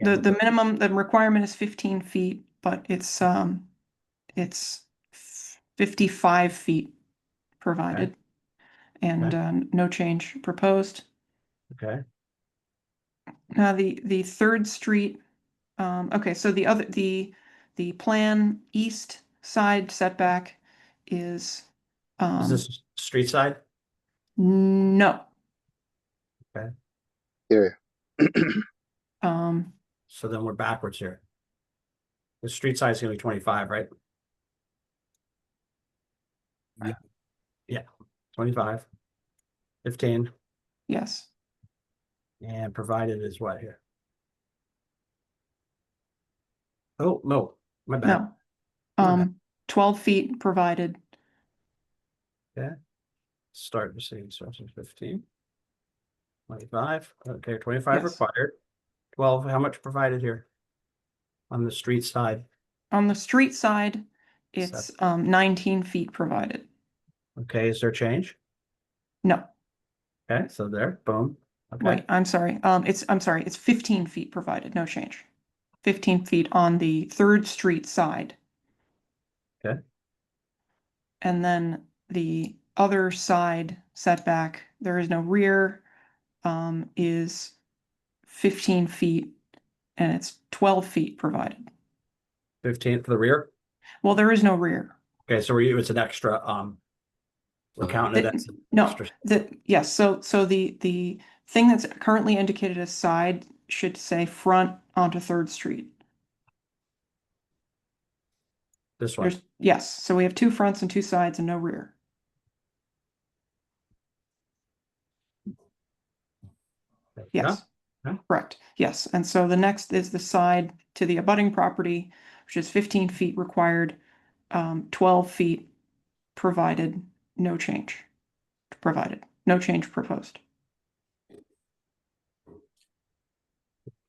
The minimum, the requirement is 15 feet, but it's 55 feet provided. And no change proposed. Okay, Now the Third Street, okay, so the plan east side setback is is this street side? no. Okay, Area. so then we're backwards here. The street side is gonna be 25, right? Yeah. Yeah, 25. 15, Yes, and provided is what here? Oh, no, my bad. no. My bad. 12 feet provided. Start to see instructions 15. 25, okay, 25 Yes. required. 12, how much provided here? On the street side, On the street side, it's 19 feet provided. okay, is there change? No, Okay, so there, boom, okay, wait, I'm sorry. It's 15 feet provided, no change. 15 feet on the Third Street side. Okay. And then the other side setback, there is no rear, is 15 feet and it's 12 feet provided. 15 for the rear. Well, there is no rear. Okay, so it's an extra, We're counting it as No, extra. yes, so the thing that's currently indicated as side should say front onto Third Street. This one. Yes, so we have 2 fronts and 2 sides and no rear. Yes, Okay. correct. Yes, and so the next is the side to the abutting property, which is 15 feet required, 12 feet provided, no change. Provided, no change proposed.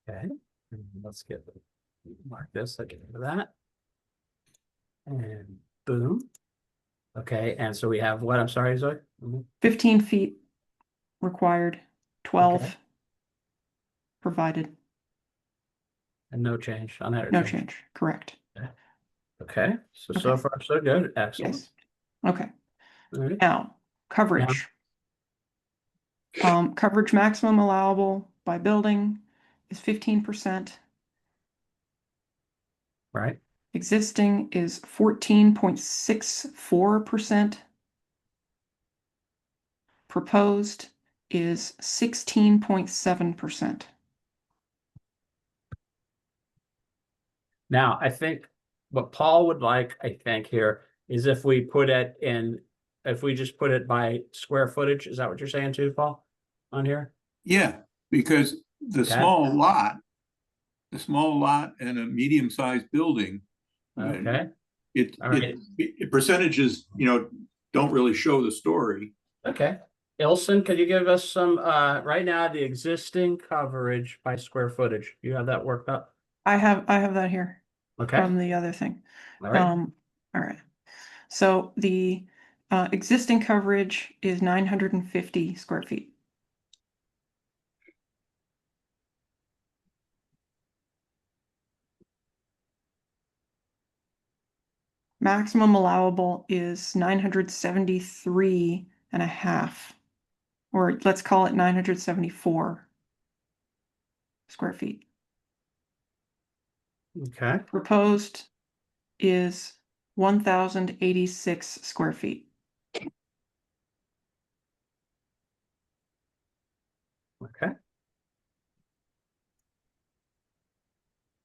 Okay, let's mark this, I get rid of that. And boom. Okay, and so we have what, I'm sorry, Zoe? 15 feet required, 12 Okay. provided, And no change on that. no change, correct. Okay, so Okay. far so good, excellent. Yes. Okay, All right. now, coverage. Coverage maximum allowable by building is 15%. Right, Existing is 14.64%. Proposed is 16.7%. now I think what Paul would like, I think here, is if we put it in, if we just put it by square footage, is that what you're saying too, Paul? On here? Yeah, because the Okay. small lot and a medium-sized building. Okay, all right. Percentages, don't really show the story. Okay. Ilson, could you give us some, right now, the existing coverage by square footage? You have that worked up? I have that here Okay, from the other thing. all right. All right. So the existing coverage is 950 square feet. Maximum allowable is 973.5, or let's call it 974 square feet. Okay, Proposed is 1,086 square feet. okay.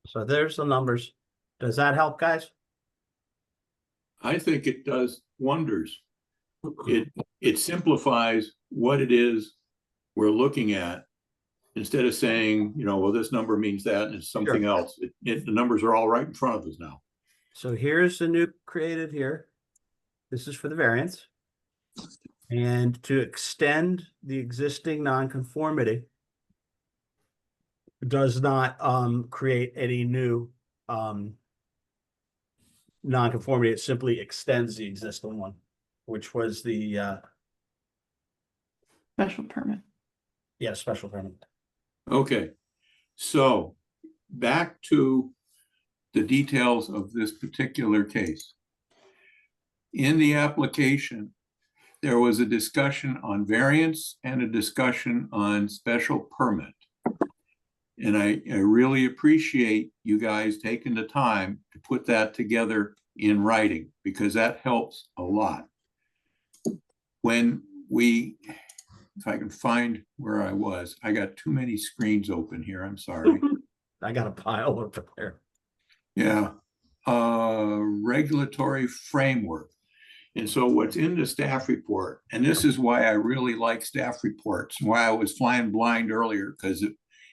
So there's the numbers. Does that help, guys? I think it does wonders. It simplifies what it is we're looking at. Instead of saying, well, this number means that and it's something Sure. else. The numbers are all right in front of us now. So here's the new created here. This is for the variance. And to extend the existing nonconformity does not create any new nonconformity. It simply extends the existing one, which was the Special permit. special permit. Okay, so back to the details of this particular case. In the application, there was a discussion on variance and a discussion on special permit. And I really appreciate you guys taking the time to put that together in writing, because that helps a lot. When if I can find where I was, I got too many screens open here, I'm sorry. I got a pile over there. Yeah, regulatory framework. And so what's in the staff report, and this is why I really like staff reports, why I was flying blind earlier, because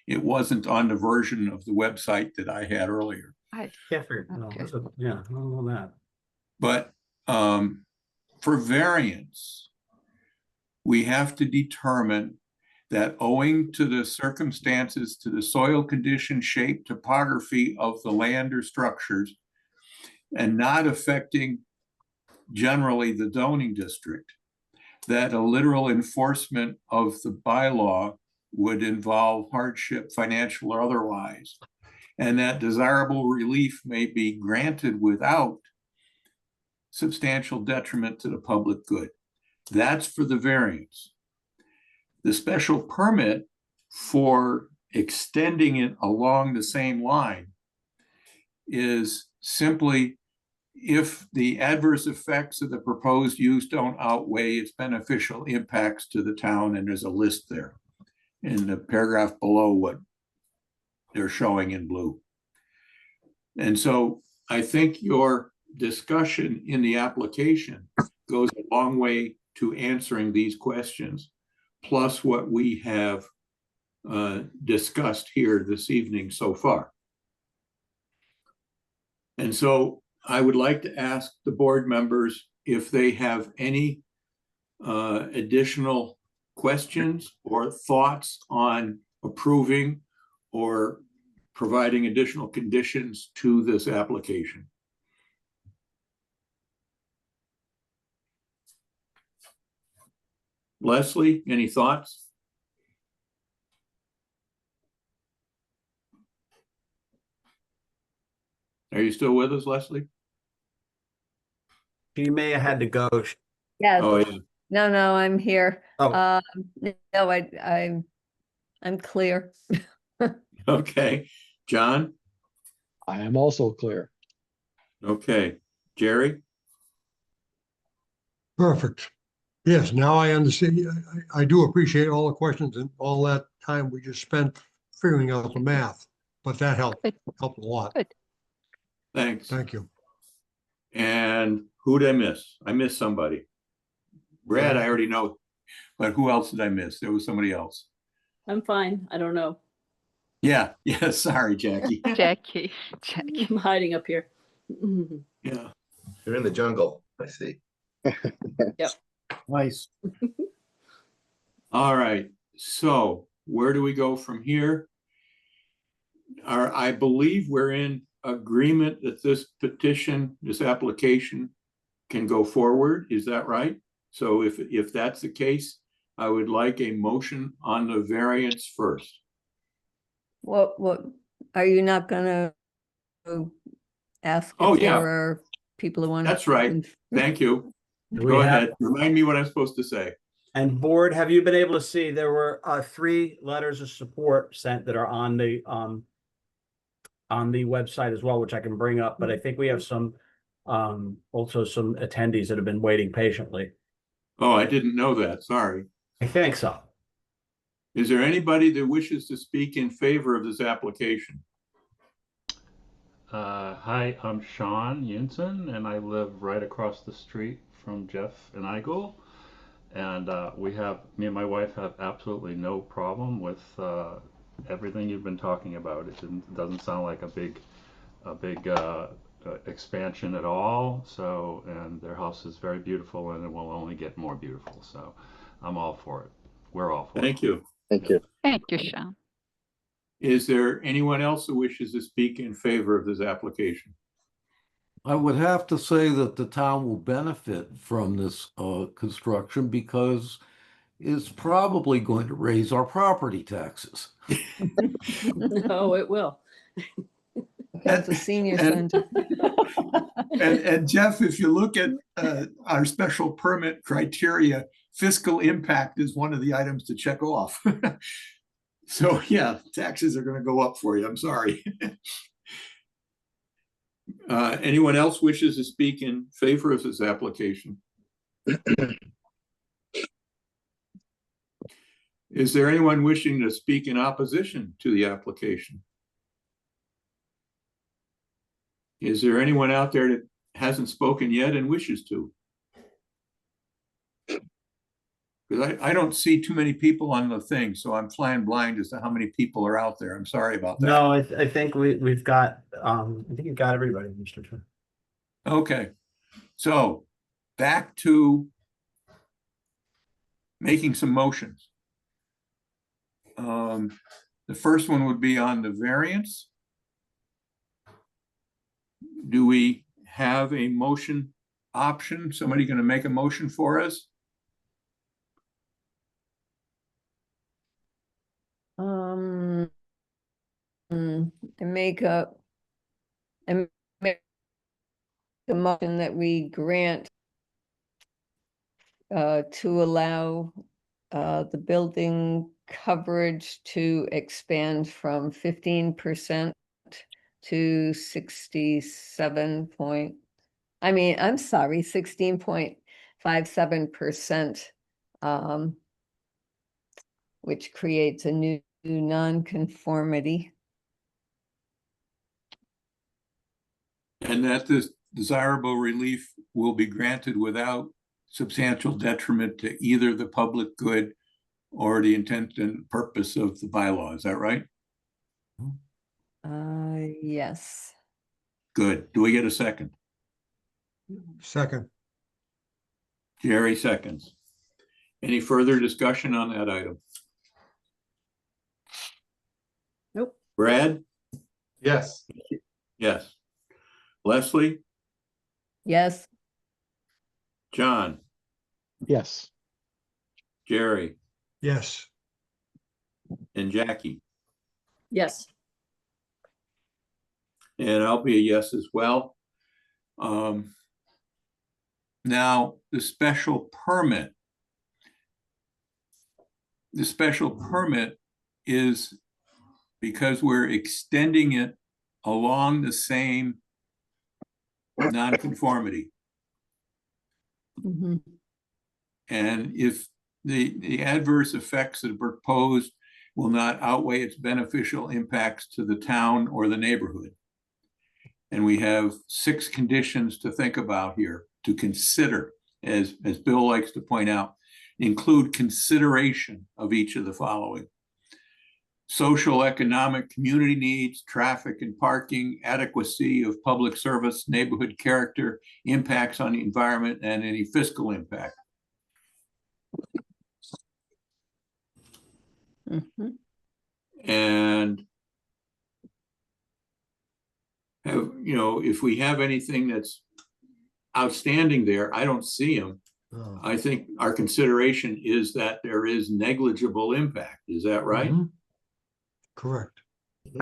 it wasn't on the version of the website that I had earlier. Yeah, Okay. I don't know that. But for variance, we have to determine that owing to the circumstances, to the soil condition, shape, topography of the land or structures, and not affecting generally the zoning district, that a literal enforcement of the bylaw would involve hardship, financial or otherwise, and that desirable relief may be granted without substantial detriment to the public good. That's for the variance. The special permit for extending it along the same line is simply if the adverse effects of the proposed use don't outweigh its beneficial impacts to the town, and there's a list there in the paragraph below what they're showing in blue. And so I think your discussion in the application goes a long way to answering these questions, plus what we have discussed here this evening so far. And so I would like to ask the board members if they have any additional questions or thoughts on approving or providing additional conditions to this application. Leslie, any thoughts? Are you still with us, Leslie? She may have had to go. Yes. Oh, yeah. No, I'm here. Oh. No, I'm clear. Okay. John? I am also clear. Okay. Jerry? Perfect. Yes, now I understand. I do appreciate all the questions and all that time we just spent figuring out the math, but that helped a lot. Good. Thanks. Thank you. And who did I miss? I missed somebody. Brad, I already know, but who else did I miss? There was somebody else. I'm fine. I don't know. Yeah. Sorry, Jackie. Jackie. I'm hiding up here. Yeah. You're in the jungle, I see. Nice. All right. So where do we go from here? I believe we're in agreement that this petition, this application can go forward. Is that right? So if that's the case, I would like a motion on the variance first. What are you not gonna ask Oh, if yeah. there are people who want? That's right. Thank you. Do Go we have- ahead. Remind me what I'm supposed to say. And board, have you been able to see there were 3 letters of support sent that are on the website as well, which I can bring up, but I think we have some also some attendees that have been waiting patiently. Oh, I didn't know that. Sorry. I think so. Is there anybody that wishes to speak in favor of this application? Hi, I'm Sean Yunson, and I live right across the street from Jeff and Igel. And me and my wife have absolutely no problem with everything you've been talking about. It doesn't sound like a big expansion at all. So, and their house is very beautiful, and it will only get more beautiful. So, I'm all for it. We're all for it. Thank you. Thank you. Thank you, Sean. Is there anyone else who wishes to speak in favor of this application? I would have to say that the town will benefit from this construction because it's probably going to raise our property taxes. No, it will. That's a senior And- center. And Jeff, if you look at our special permit criteria, fiscal impact is one of the items to check off. So yeah, taxes are going to go up for you. I'm sorry. Anyone else wishes to speak in favor of this application? Is there anyone wishing to speak in opposition to the application? Is there anyone out there that hasn't spoken yet and wishes to? Because I don't see too many people on the thing, so I'm flying blind as to how many people are out there. I'm sorry about that. No, I think we've got I think you've got everybody, Mr. Chair. Okay, so back to making some motions. The first one would be on the variance. Do we have a motion option? Somebody going to make a motion for us? I make a motion that we grant to allow the building coverage to expand from 15% to 67.5%. I mean, I'm sorry, 16.57%, which creates a new nonconformity. And that this desirable relief will be granted without substantial detriment to either the public good or the intent and purpose of the bylaw. Is that right? Yes. Good. Do we get a second? Second. Jerry seconds. Any further discussion on that item? Nope. Brad? Yes. Yes. Leslie? Yes. John? Yes. Jerry? Yes. And Jackie? Yes. And I'll be a yes as well. Now, the special permit. The special permit is because we're extending it along the same nonconformity. Mhm. And if the adverse effects that are proposed will not outweigh its beneficial impacts to the town or the neighborhood. And we have 6 conditions to think about here, to consider, as Bill likes to point out, include consideration of each of the following: social, economic, community needs, traffic and parking, adequacy of public service, neighborhood character, impacts on the environment, and any fiscal impact. Mhm. And have, you know, if we have anything that's outstanding there, I don't see them. Oh. I think our consideration is that there is negligible impact. Is that right? Mhm. Correct.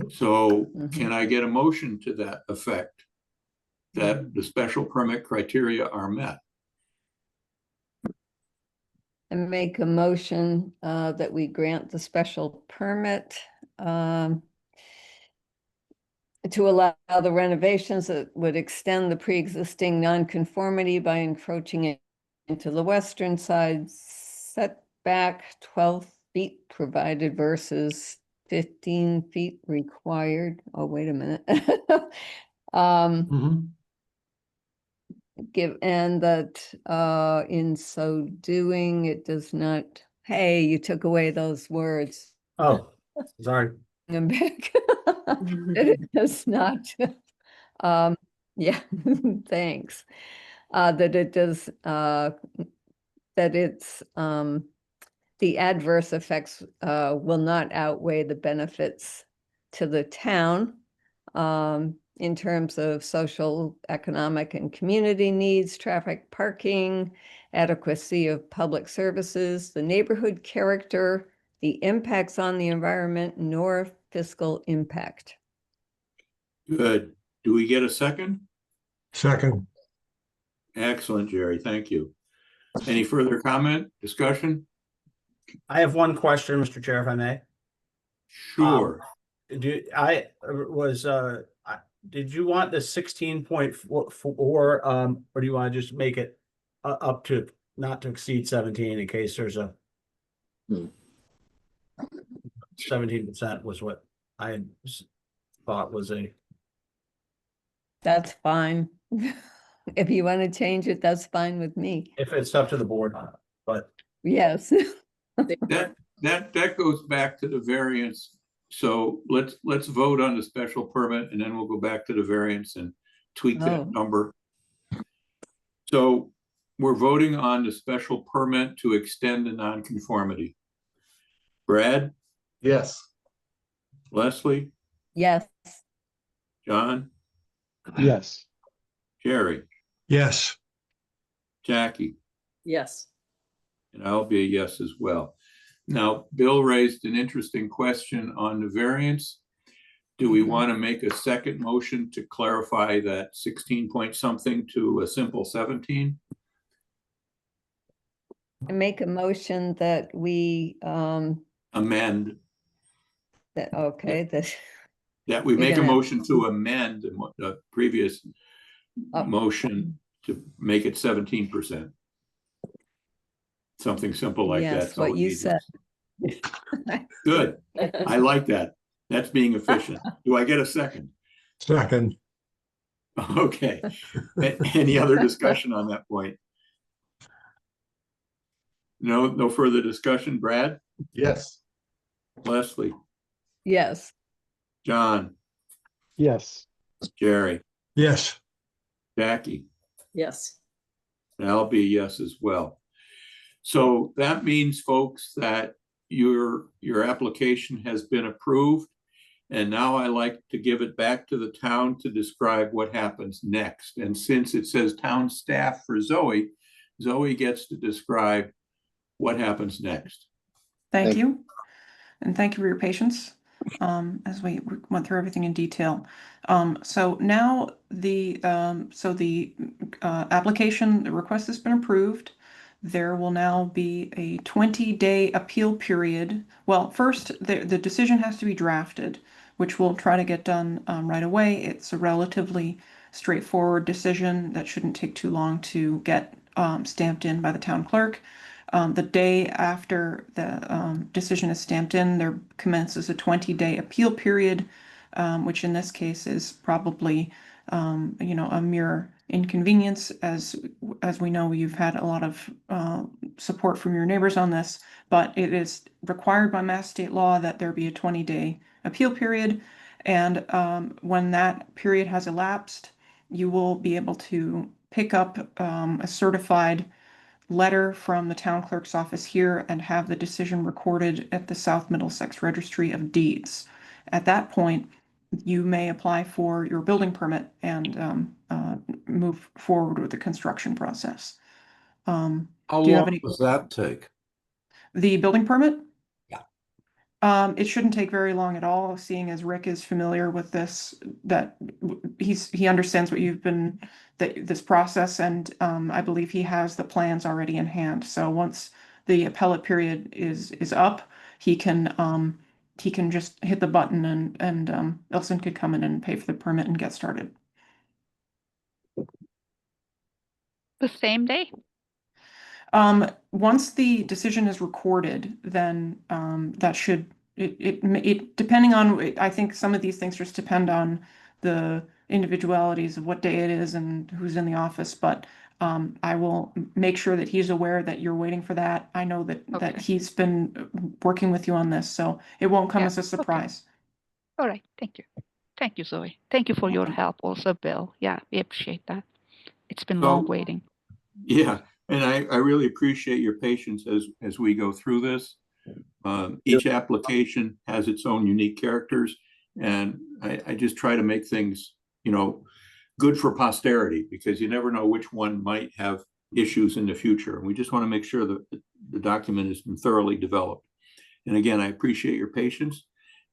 So Mhm. can I get a motion to that effect, that the special permit criteria are met? And make a motion that we grant the special permit to allow the renovations that would extend the pre-existing nonconformity by encroaching it into the western side setback 12 feet provided versus 15 feet required. Oh, wait a minute. Mhm. And that in so doing, it does not, hey, you took away those words. Oh, sorry. Them back. It does not. Yeah, thanks. That it does, that it's, the adverse effects will not outweigh the benefits to the town in terms of social, economic, and community needs, traffic, parking, adequacy of public services, the neighborhood character, the impacts on the environment, nor fiscal impact. Good. Do we get a second? Second. Excellent, Jerry. Thank you. Any further comment, discussion? I have one question, Mr. Chair, if I may. Sure. Did you want the 16.4, or do you want to just make it up to not to exceed 17 in case there's a 17% was what I had thought was a. That's fine. If you want to change it, that's fine with me. If it's up to the board, but Yes. That goes back to the variance. So let's vote on the special permit and then we'll go back to the variance and tweak that Oh. number. So we're voting on the special permit to extend the nonconformity. Brad, Yes. Leslie, Yes. John, Yes. Jerry, Yes. Jackie, Yes. and I'll be a yes as well. Now, Bill raised an interesting question on the variance. Do we want to make a second motion to clarify that 16 point something to a simple 17? I make a motion that we, Amend, that, okay, that, that we You're make a gonna- motion to amend the previous Oh. motion to make it 17%. Something simple like that. Yes, That's all what we you need. said. Good. I like that. That's being efficient. Do I get a second? Second, Okay. Any other discussion on that point? No further discussion. Brad, Yes. Leslie, Yes, John, Yes. Jerry, yes, Jackie, Yes. and I'll be a yes as well. So that means, folks, that your application has been approved. And now I like to give it back to the town to describe what happens next. And since it says town staff for Zoe, Zoe gets to describe what happens next. Thank Thank you. And thank you for your patience as we went through everything in detail. So now the application, the request has been approved. There will now be a 20-day appeal period. Well, first, the decision has to be drafted, which we'll try to get done right away. It's a relatively straightforward decision that shouldn't take too long to get stamped in by the town clerk. The day after the decision is stamped in, there commences a 20-day appeal period, which in this case is probably, a mere inconvenience. As we know, you've had a lot of support from your neighbors on this, but it is required by Mass state law that there be a 20-day appeal period. And when that period has elapsed, you will be able to pick up a certified letter from the town clerk's office here and have the decision recorded at the South Middlesex Registry of Deeds. At that point, you may apply for your building permit and move forward with the construction process. How Do you have long any? does that take? The building permit? Yeah. It shouldn't take very long at all, seeing as Rick is familiar with this, that he understands what you've been, this process, and I believe he has the plans already in hand. So once the appellate period is up, he can just hit the button and Elson could come in and pay for the permit and get started. The same day? Once the decision is recorded, then that should it depending on, I think some of these things just depend on the individualities of what day it is and who's in the office, but I will make sure that he's aware that you're waiting for that. I know that Okay. he's been working with you on this, so it won't come Yeah, as a surprise. All right, thank you. Thank you, Zoe. Thank you for your Welcome. help also, Bill. Yeah, we appreciate that. It's been So- long waiting. Yeah, and I really appreciate your patience as we go through this. Each application has its own unique characters, and I just try to make things, good for posterity, because you never know which one might have issues in the future. And we just want to make sure that the document has been thoroughly developed. And again, I appreciate your patience,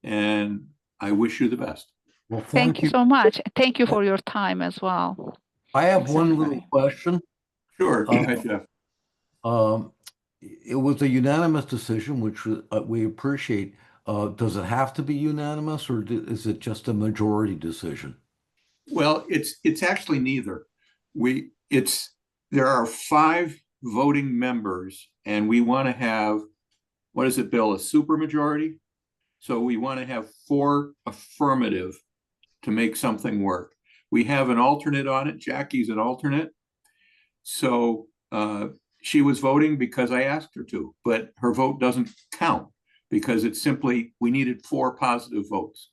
and I wish you the best. Well, Thank you so much. Thank you for your time as well. I have Thanks, one everybody. little question. Sure, go Um, ahead, Jeff. It was a unanimous decision, which we appreciate. Does it have to be unanimous, or is it just a majority decision? Well, it's actually neither. There are 5 voting members, and we want to have, what is it, Bill, a supermajority? So we want to have 4 affirmative to make something work. We have an alternate on it. Jackie's an alternate. So she was voting because I asked her to, but her vote doesn't count because it's simply, we needed 4 positive votes.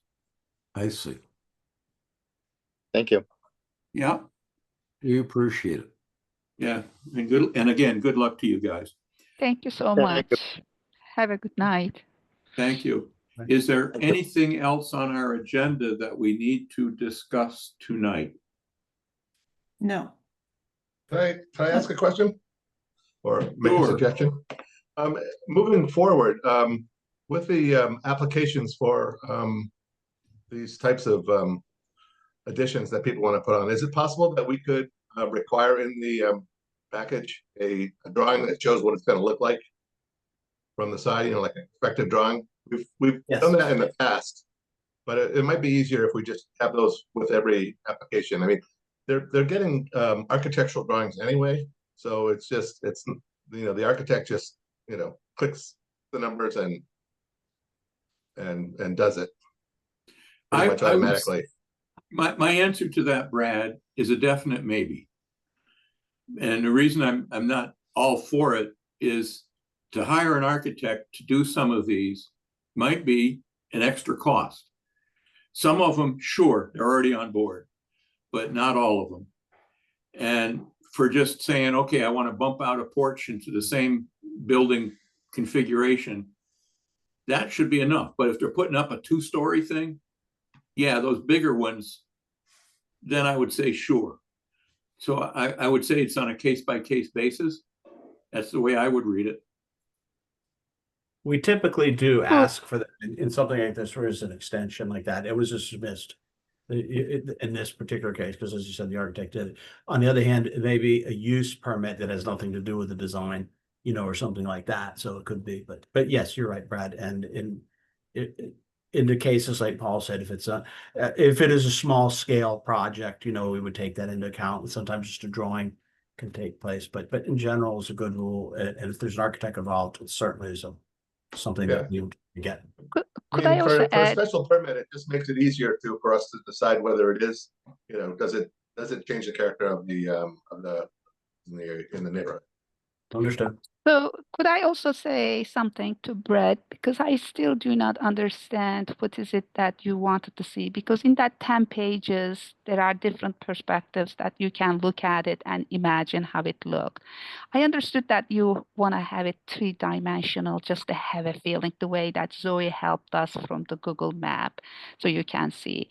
I see. thank you. Yeah, We appreciate it. yeah. And again, good luck to you guys. Thank you so Thank you. much. Have a good night. Thank you. Is there anything else on our agenda that we need to discuss tonight? No. Can I ask a question? Or make a Sure. suggestion? Moving forward, with the applications for these types of additions that people want to put on, is it possible that we could require in the package a drawing that shows what it's going to look like from the side, like an perspective drawing? We've Yes. done that in the past, but it might be easier if we just have those with every application. I mean, they're getting architectural drawings anyway. So it's the architect just, clicks the numbers and does it pretty much I would automatically. My answer to that, Brad, is a definite maybe. And the reason I'm not all for it is to hire an architect to do some of these might be an extra cost. Some of them, sure, they're already on board, but not all of them. And for just saying, okay, I want to bump out a porch into the same building configuration, that should be enough. But if they're putting up a 2-story thing, yeah, those bigger ones, then I would say sure. So I would say it's on a case-by-case basis. That's the way I would read it. We typically do ask for that in something like this, where it's an extension like that. It was dismissed in this particular case, because as you said, the architect did it. On the other hand, it may be a use permit that has nothing to do with the design, or something like that. So it could be, but yes, you're right, Brad. And in the cases like Paul said, if it is a small scale project, we would take that into account. Sometimes just a drawing can take place, but in general, it's a good rule. And if there's an architect involved, it certainly is something that we would get. Could I also for a add? special permit, it just makes it easier for us to decide whether it is, does it change the character of the in the neighborhood. Understood. So could I also say something to Brett? Because I still do not understand what is it that you wanted to see. Because in that 10 pages, there are different perspectives that you can look at it and imagine how it looked. I understood that you want to have it 3-dimensional, just to have a feeling, the way that Zoe helped us from the Google map, so you can see.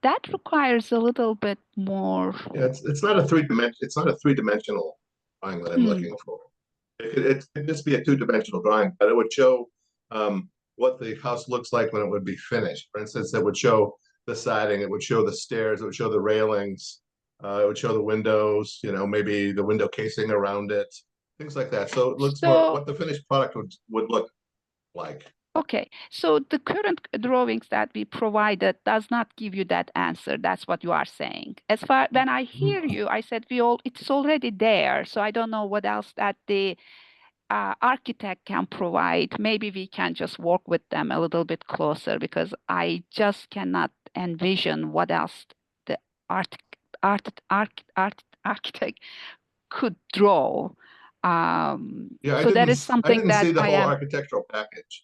That requires a little bit more. Yeah, it's not a 3-dimensional drawing that I'm looking for. It could just be a 2-dimensional drawing, but it would show what the house looks like when it would be finished. For instance, it would show the siding, it would show the stairs, it would show the railings, it would show the windows, maybe the window casing around it, things like that. So it looks more what the finished product would look like. Okay, so the current drawings that we provided does not give you that answer. That's what you are saying. As far when I hear you, I said it's already there. So I don't know what else that the architect can provide. Maybe we can just work with them a little bit closer, because I just cannot envision what else the architect could draw. Yeah, so that is something I didn't see the whole architectural package.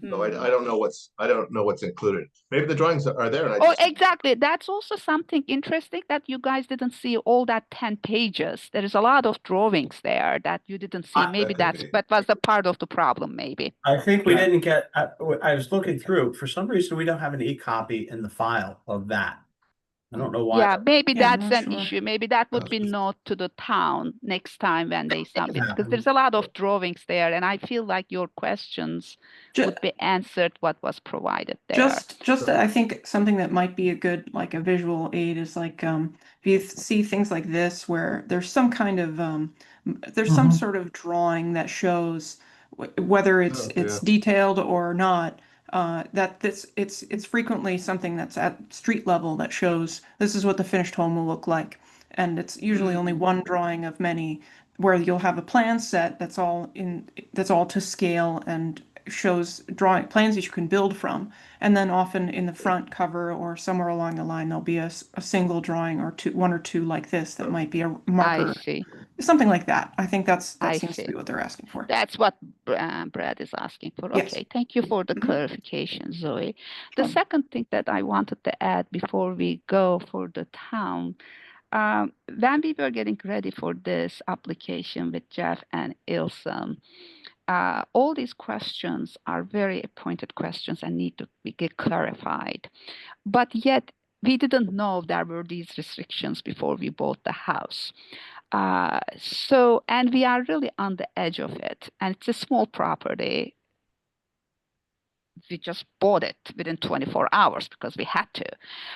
So I don't know what's included. Maybe the drawings are there. And exactly. That's also something interesting, that you guys didn't see all that 10 pages. There is a lot of drawings there that you didn't see. Maybe that was the part of the problem, maybe. I think we didn't get, I was looking through, for some reason, we don't have an e-copy in the file of that. I don't know why. Yeah, maybe Yeah, that's an issue. Maybe that would be note to the town next time when they submit, because there's a lot of drawings there, and I feel like your questions would be answered what was provided there. Just I think something that might be a good, like a visual aid, is like if you see things like this where there's some kind of there's some sort of drawing that shows whether it's detailed or not. That it's frequently something that's at street level that shows this is what the finished home will look like, and it's usually only one drawing of many, where you'll have a plan set that's all to scale and shows drawing plans that you can build from, and then often in the front cover or somewhere along the line there'll be a single drawing or one or two like this that might be a marker. I see. Something like that. I think that seems to be what they're asking for. That's what Brad is asking for. Yes. Okay, thank you for the clarification, Zoe. The second thing that I wanted to add before we go for the town, when we were getting ready for this application with Jeff and Ilse, all these questions are very pointed questions and need to get clarified. But yet, we didn't know there were these restrictions before we bought the house. And we are really on the edge of it. And it's a small property. We just bought it within 24 hours because we had to.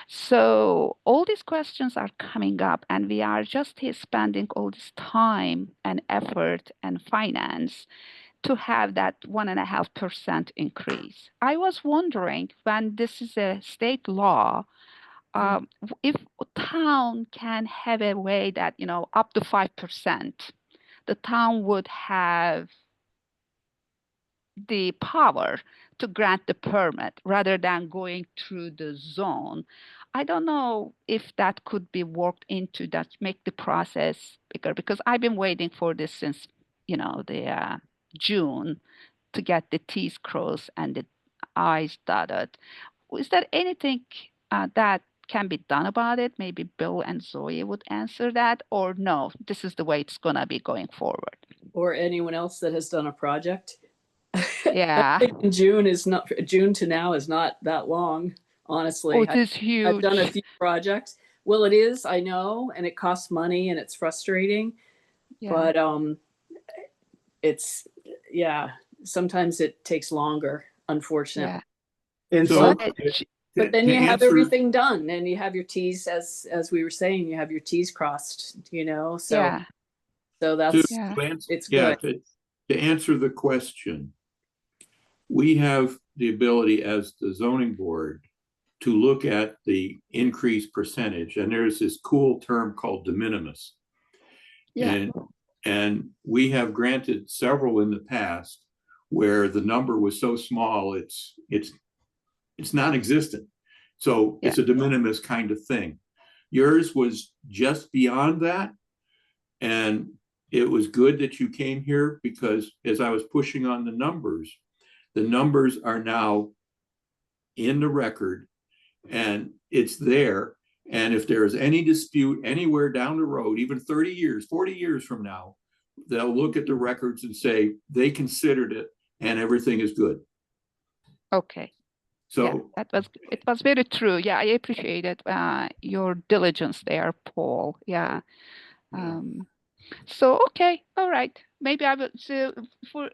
So all these questions are coming up, and we are just spending all this time and effort and finance to have that 1.5% increase. I was wondering, when this is a state law, if town can have a way that, you know, up to 5%, the town would have the power to grant the permit rather than going through the zone. I don't know if that could be worked into that, make the process bigger, because I've been waiting for this since, you know, the June to get the T's crossed and the I's dotted. Is there anything that can be done about it? Maybe Bill and Zoe would answer that, or no, this is the way it's gonna be going forward. Or anyone else that has done a project. Yeah. June to now is not that long, honestly. Oh, it is I've done a huge. few projects. Well, it is, I know, and it costs money and it's frustrating, Yeah. but it's, yeah, sometimes it takes longer, unfortunately. Yeah. And So, so, But then to you have answer- everything done and you have your T's, as we were saying, you have your T's crossed, you know, so. Yeah. So To, that's, Yeah. to answer, it's yeah, good. to answer the question, we have the ability as the zoning board to look at the increased percentage, and there's this cool term called de minimis. Yeah. And we have granted several in the past where the number was so small, it's non-existent. So it's a de minimis kind of thing. Yours was just beyond that. And it was good that you came here, because as I was pushing on the numbers are now in the record and it's there. And if there is any dispute anywhere down the road, even 30 years, 40 years from now, they'll look at the records and say they considered it and everything is good. Okay. So yeah, it was very true. Yeah, I appreciated your diligence there, Paul. Yeah. So okay, all right. Maybe I will. So for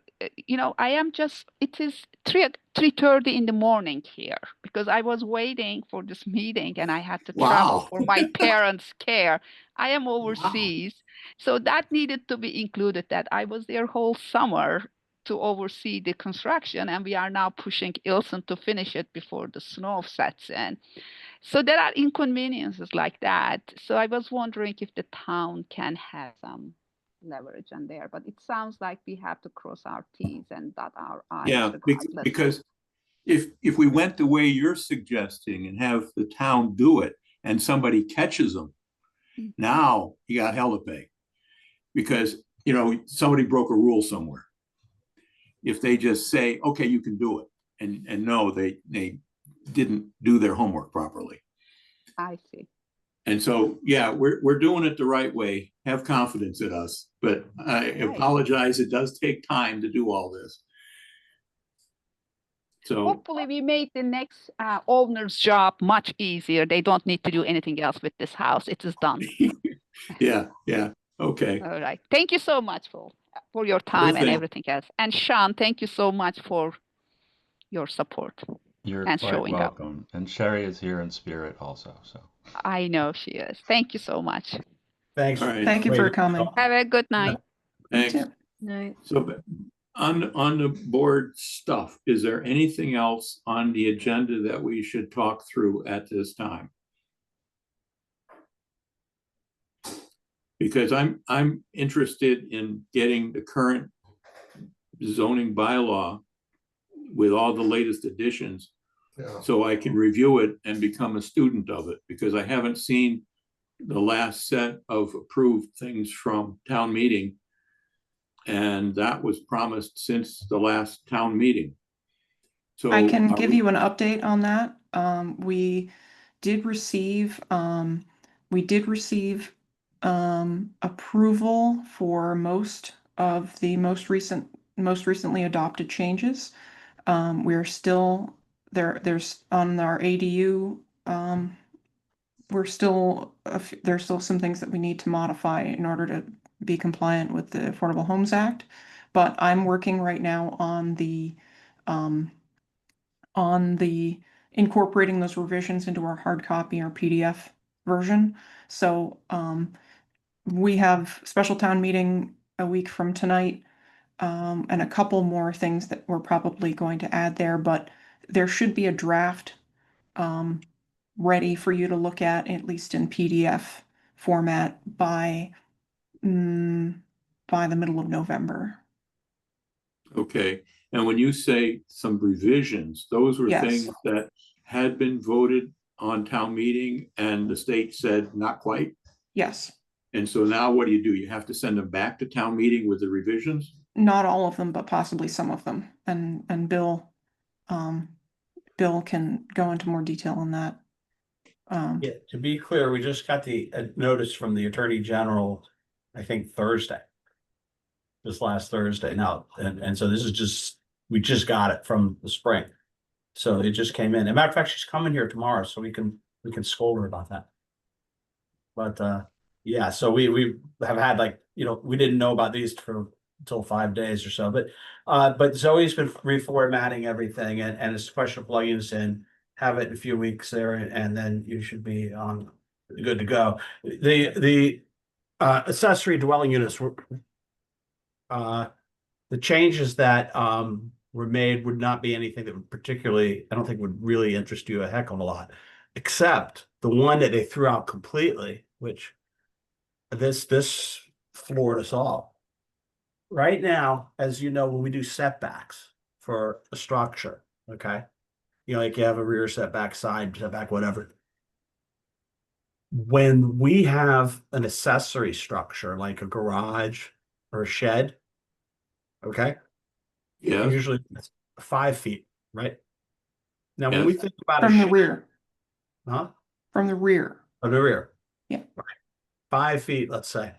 you know, I am just. It is 3:30 in the morning here because I was waiting for this meeting and I had to travel Wow. for my parents' care. I am overseas, so that needed to be included. That I was there whole summer to oversee the construction, and we are now pushing Ilson to finish it before the snow sets in. So there are inconveniences like that. So I was wondering if the town can have some leverage on there, but it sounds like we have to cross our T's and dot our I's. yeah, regardless. because if we went the way you're suggesting and have the town do it and somebody catches them, now you got hell to pay, because you know somebody broke a rule somewhere. If they just say, okay, you can do it, and no, they didn't do their homework properly. I see. And so, yeah, we're doing it the right way. Have confidence in us, but I apologize. It does take time to do all this. So hopefully we made the next owner's job much easier. They don't need to do anything else with this house. It is done. yeah. Okay. All right. Thank you so much for your time and everything else. And Sean, thank you so much for your support. You're and quite showing up. welcome. And Sherry is here in spirit also. So I know she is. Thank you so much. thanks. All right. Thank you for coming. Have a good night. Thanks. too. Night. So on the board stuff, is there anything else on the agenda that we should talk through at this time? Because I'm interested in getting the current zoning bylaw with all the latest additions, so I can review it and become a student of it, because I haven't seen the last set of approved things from town meeting. And that was promised since the last town meeting. So I can give you an update on that. We did receive approval for most of the most recently adopted changes. We're still there. There's on our ADU. There's still some things that we need to modify in order to be compliant with the Affordable Homes Act. But I'm working right now on the incorporating those revisions into our hard copy, our PDF version. So we have special town meeting a week from tonight, and a couple more things that we're probably going to add there, but there should be a draft ready for you to look at least in PDF format by the middle of November. Okay, and when you say some revisions, those were Yes. things that had been voted on town meeting and the state said not quite? Yes, And so now what do? You have to send them back to town meeting with the revisions? not all of them, but possibly some of them. And Bill can go into more detail on that. Yeah, to be clear, we just got the notice from the Attorney General, I think Thursday. This last Thursday now, and so this is just, we just got it from the spring. So it just came in. As a matter of fact, she's coming here tomorrow, so we can scold her about that. But yeah, so we have had, like, we didn't know about these until 5 days or so, but Zoe's been reformatting everything, and it's a question of plugging this in, have it in a few weeks there, and then you should be good to go. The accessory dwelling units were the changes that were made would not be anything that would particularly, I don't think would really interest you a heck of a lot, except the one that they threw out completely, which this floored us all. Right now, as you know, when we do setbacks for a structure, okay, like you have a rear setback, side setback, whatever. When we have an accessory structure like a garage or a shed, okay, Yeah, usually it's 5 feet, right? Now, when Yes. we think about From the rear, huh? from the rear. Of the rear. Yeah. 5 feet, let's say.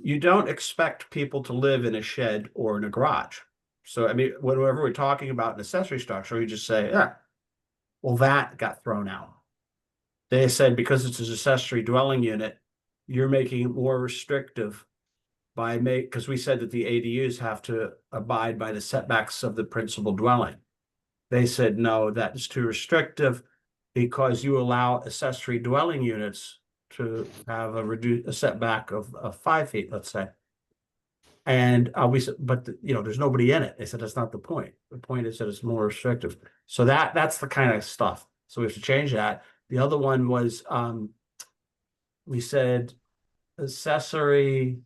You don't expect people to live in a shed or in a garage. So, I mean, whenever we're talking about an accessory structure, we just say, yeah, well, that got thrown out. They said because it's an accessory dwelling unit, you're making it more restrictive because we said that the ADUs have to abide by the setbacks of the principal dwelling. They said, no, that is too restrictive because you allow accessory dwelling units to have a setback of 5 feet, let's say. And we said, but there's nobody in it. They said, that's not the point. The point is that it's more restrictive. So that's the kind of stuff. So we have to change that. The other one was, we said accessory,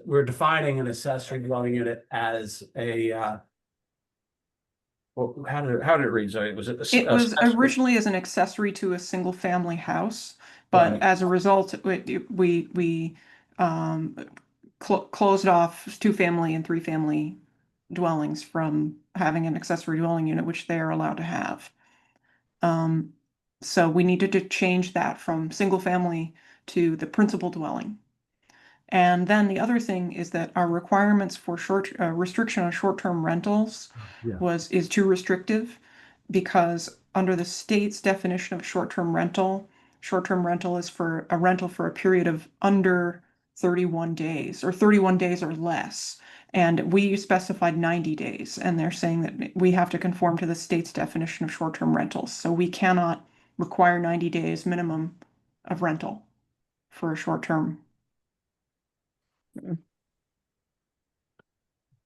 we're defining an accessory dwelling unit as a, well, how did it read? Sorry, was it? It was originally as an accessory to a single family house, but Right. as a result, we closed off 2-family and 3-family dwellings from having an accessory dwelling unit, which they are allowed to have. So we needed to change that from single family to the principal dwelling. And then the other thing is that our requirements for restriction on short-term rentals Yeah. is too restrictive, because under the state's definition of short-term rental is for a rental for a period of under 31 days or 31 days or less. And we specified 90 days, and they're saying that we have to conform to the state's definition of short-term rentals. So we cannot require 90 days minimum of rental for a short-term.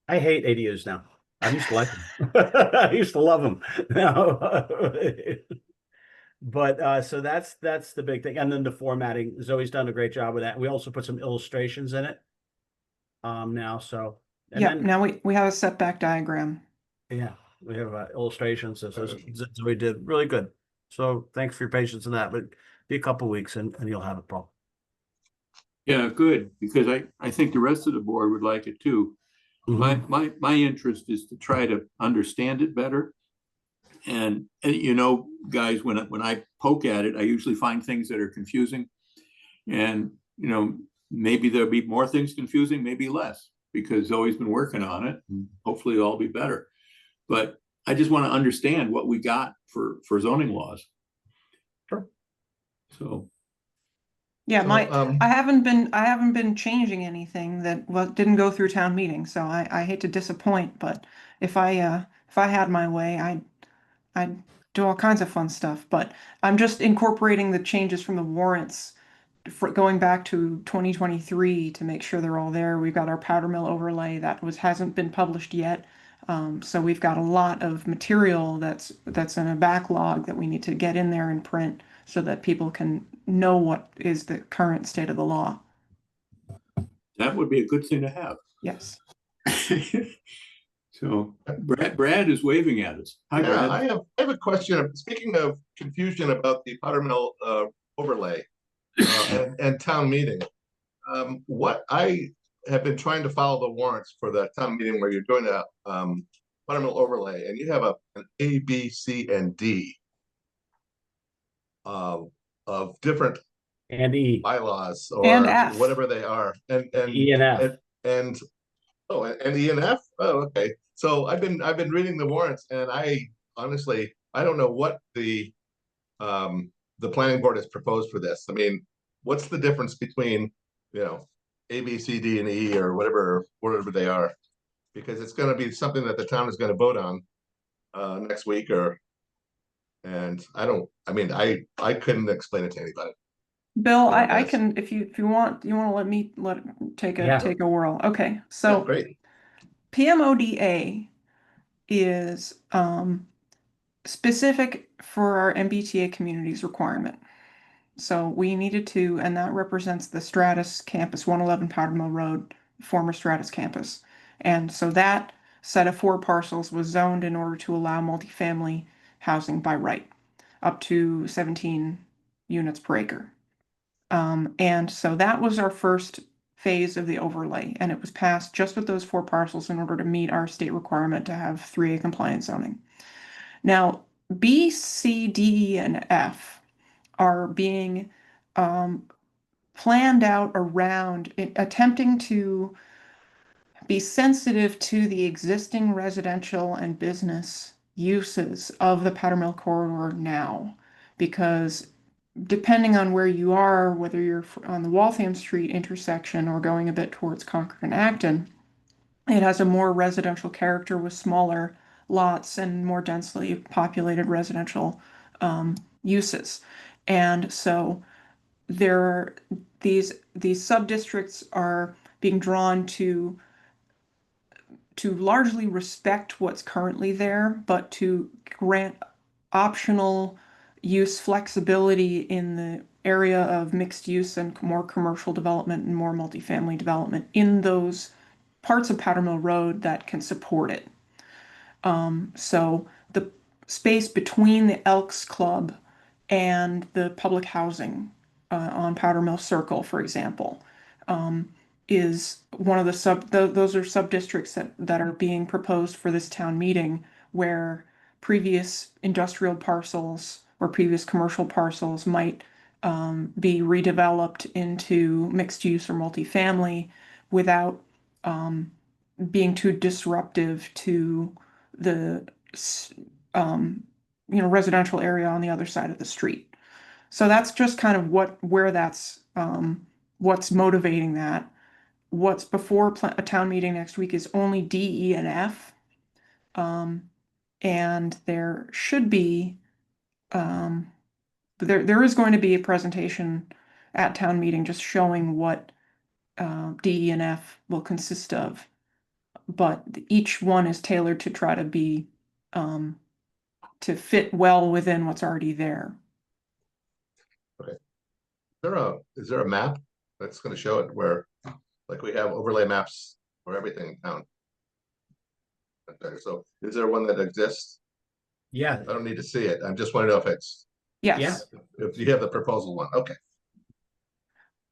I hate ADUs now. I used to like them. I used to love them. Now, but so that's the big thing. And then the formatting, Zoe's done a great job with that. We also put some illustrations in it. Now, so Yeah, now we have a setback diagram. yeah, we have illustrations. So Zoe did really good. So thanks for your patience in that. But be a couple weeks and you'll have it, Paul. yeah, good, because I think the rest of the board would like it too. My interest is to try to understand it better. And guys, when I poke at it, I usually find things that are confusing. And, maybe there'll be more things confusing, maybe less, because Zoe's been working on it. And hopefully it'll all be better. But I just want to understand what we got for zoning laws. Sure. So. Yeah, So, I haven't been changing anything that didn't go through town meeting, so I hate to disappoint, but if I had my way, I'd do all kinds of fun stuff. But I'm just incorporating the changes from the warrants for going back to 2023 to make sure they're all there. We've got our powder mill overlay that hasn't been published yet. So we've got a lot of material that's in a backlog that we need to get in there and print so that people can know what is the current state of the law. That would be a good thing to have. Yes. So Brad is waving at us. Hi, Yeah, Brad. I have a question. Speaking of confusion about the Powder Mill overlay and town meeting, what I have been trying to follow the warrants for the town meeting where you're doing a Powder Mill overlay, and you have an A, B, C, and D of different And E, bylaws And or F. whatever they are, and E and F. and oh, and E and F. Oh, okay. So I've been reading the warrants, and I honestly I don't know what the planning board has proposed for this. I mean, what's the difference between, you know, A, B, C, D, and E or whatever they are? Because it's going to be something that the town is going to vote on next week, and I couldn't explain it to anybody. Bill, Yeah, I that's- can, if you want, you want to let me take Yeah. a whirl. Okay, Yeah, so great. PMODA is specific for our MBTA communities requirement. So we needed to, and that represents the Stratus campus, 111 Powder Mill Road, former Stratus campus. And so that set of 4 parcels was zoned in order to allow multifamily housing by right, up to 17 units per acre. And so that was our first phase of the overlay, and it was passed just with those 4 parcels in order to meet our state requirement to have 3A compliant zoning. Now, B, C, D, and F are being planned out around attempting to be sensitive to the existing residential and business uses of the Powder Mill corridor now, because depending on where you are, whether you're on the Waltham Street intersection or going a bit towards Concord and Acton, it has a more residential character with smaller lots and more densely populated residential uses. And so there are these sub-districts are being drawn to largely respect what's currently there, but to grant optional use flexibility in the area of mixed use and more commercial development and more multifamily development in those parts of Powder Mill Road that can support it. So the space between the Elks Club and the public housing on Powder Mill Circle, for example, is one of those are sub-districts that are being proposed for this town meeting, where previous industrial parcels or previous commercial parcels might be redeveloped into mixed use or multifamily without being too disruptive to the residential area on the other side of the street. So that's just kind of where that's what's motivating that. What's before a town meeting next week is only D, E, and F. And there should be there is going to be a presentation at town meeting just showing what D, E, and F will consist of. But each one is tailored to try to be to fit well within what's already there. Is there a map that's going to show it where, like, we have overlay maps for everything in town? Okay, so is there one that exists? Yeah, I don't need to see it. I just want to know if it's, Yes, if you have the proposal one. Okay.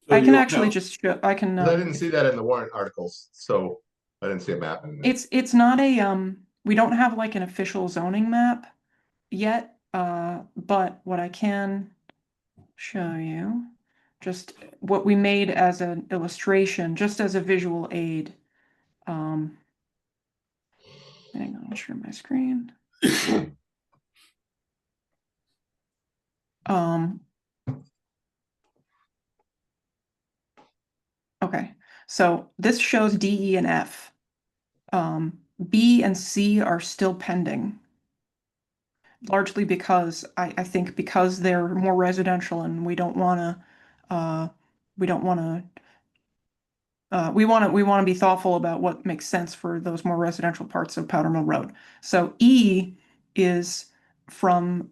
So I can you'll actually have- just show, I can. 'Cause I didn't see that in the warrant articles, so I didn't see a map in there. It's not a we don't have like an official zoning map yet, but what I can show you, just what we made as an illustration, just as a visual aid. Hang on, I'll share my screen. Okay, so this shows D, E, and F. B and C are still pending. Largely because I think because they're more residential and we don't want to we want to be thoughtful about what makes sense for those more residential parts of Powder Mill Road. So E is from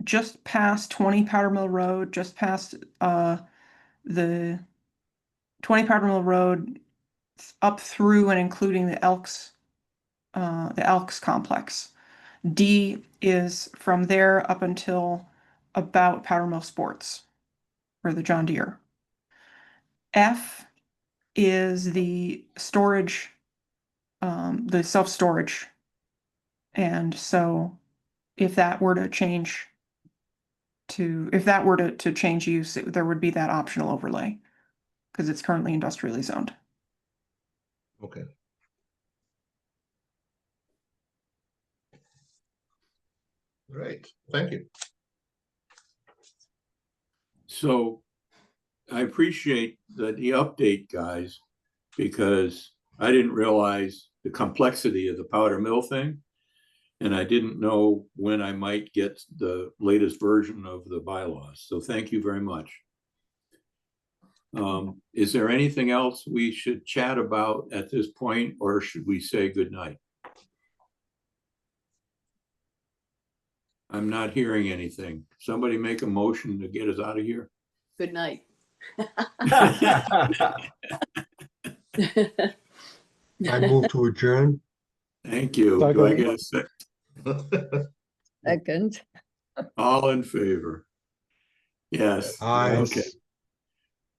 just past 20 Powder Mill Road, just past the 20 Powder Mill Road up through and including the Elks complex. D is from there up until about Powder Mill Sports or the John Deere. F is the storage, the self-storage. And so if that were to change use, there would be that optional overlay because it's currently industrially zoned. Okay. Great, thank you. So I appreciate the update, guys, because I didn't realize the complexity of the powder mill thing. And I didn't know when I might get the latest version of the bylaws. So thank you very much. Is there anything else we should chat about at this point, or should we say goodnight? I'm not hearing anything. Somebody make a motion to get us out of here. Good night. I move to adjourn. Thank you. Do I get a second? Second. All in favor? Yes. Aye. Okay.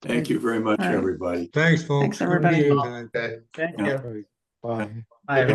Thank you very much, All right. everybody. Thanks, folks. Thanks, everybody. Good meeting time. Okay. Thank Yeah. you. Bye. Bye, everyone.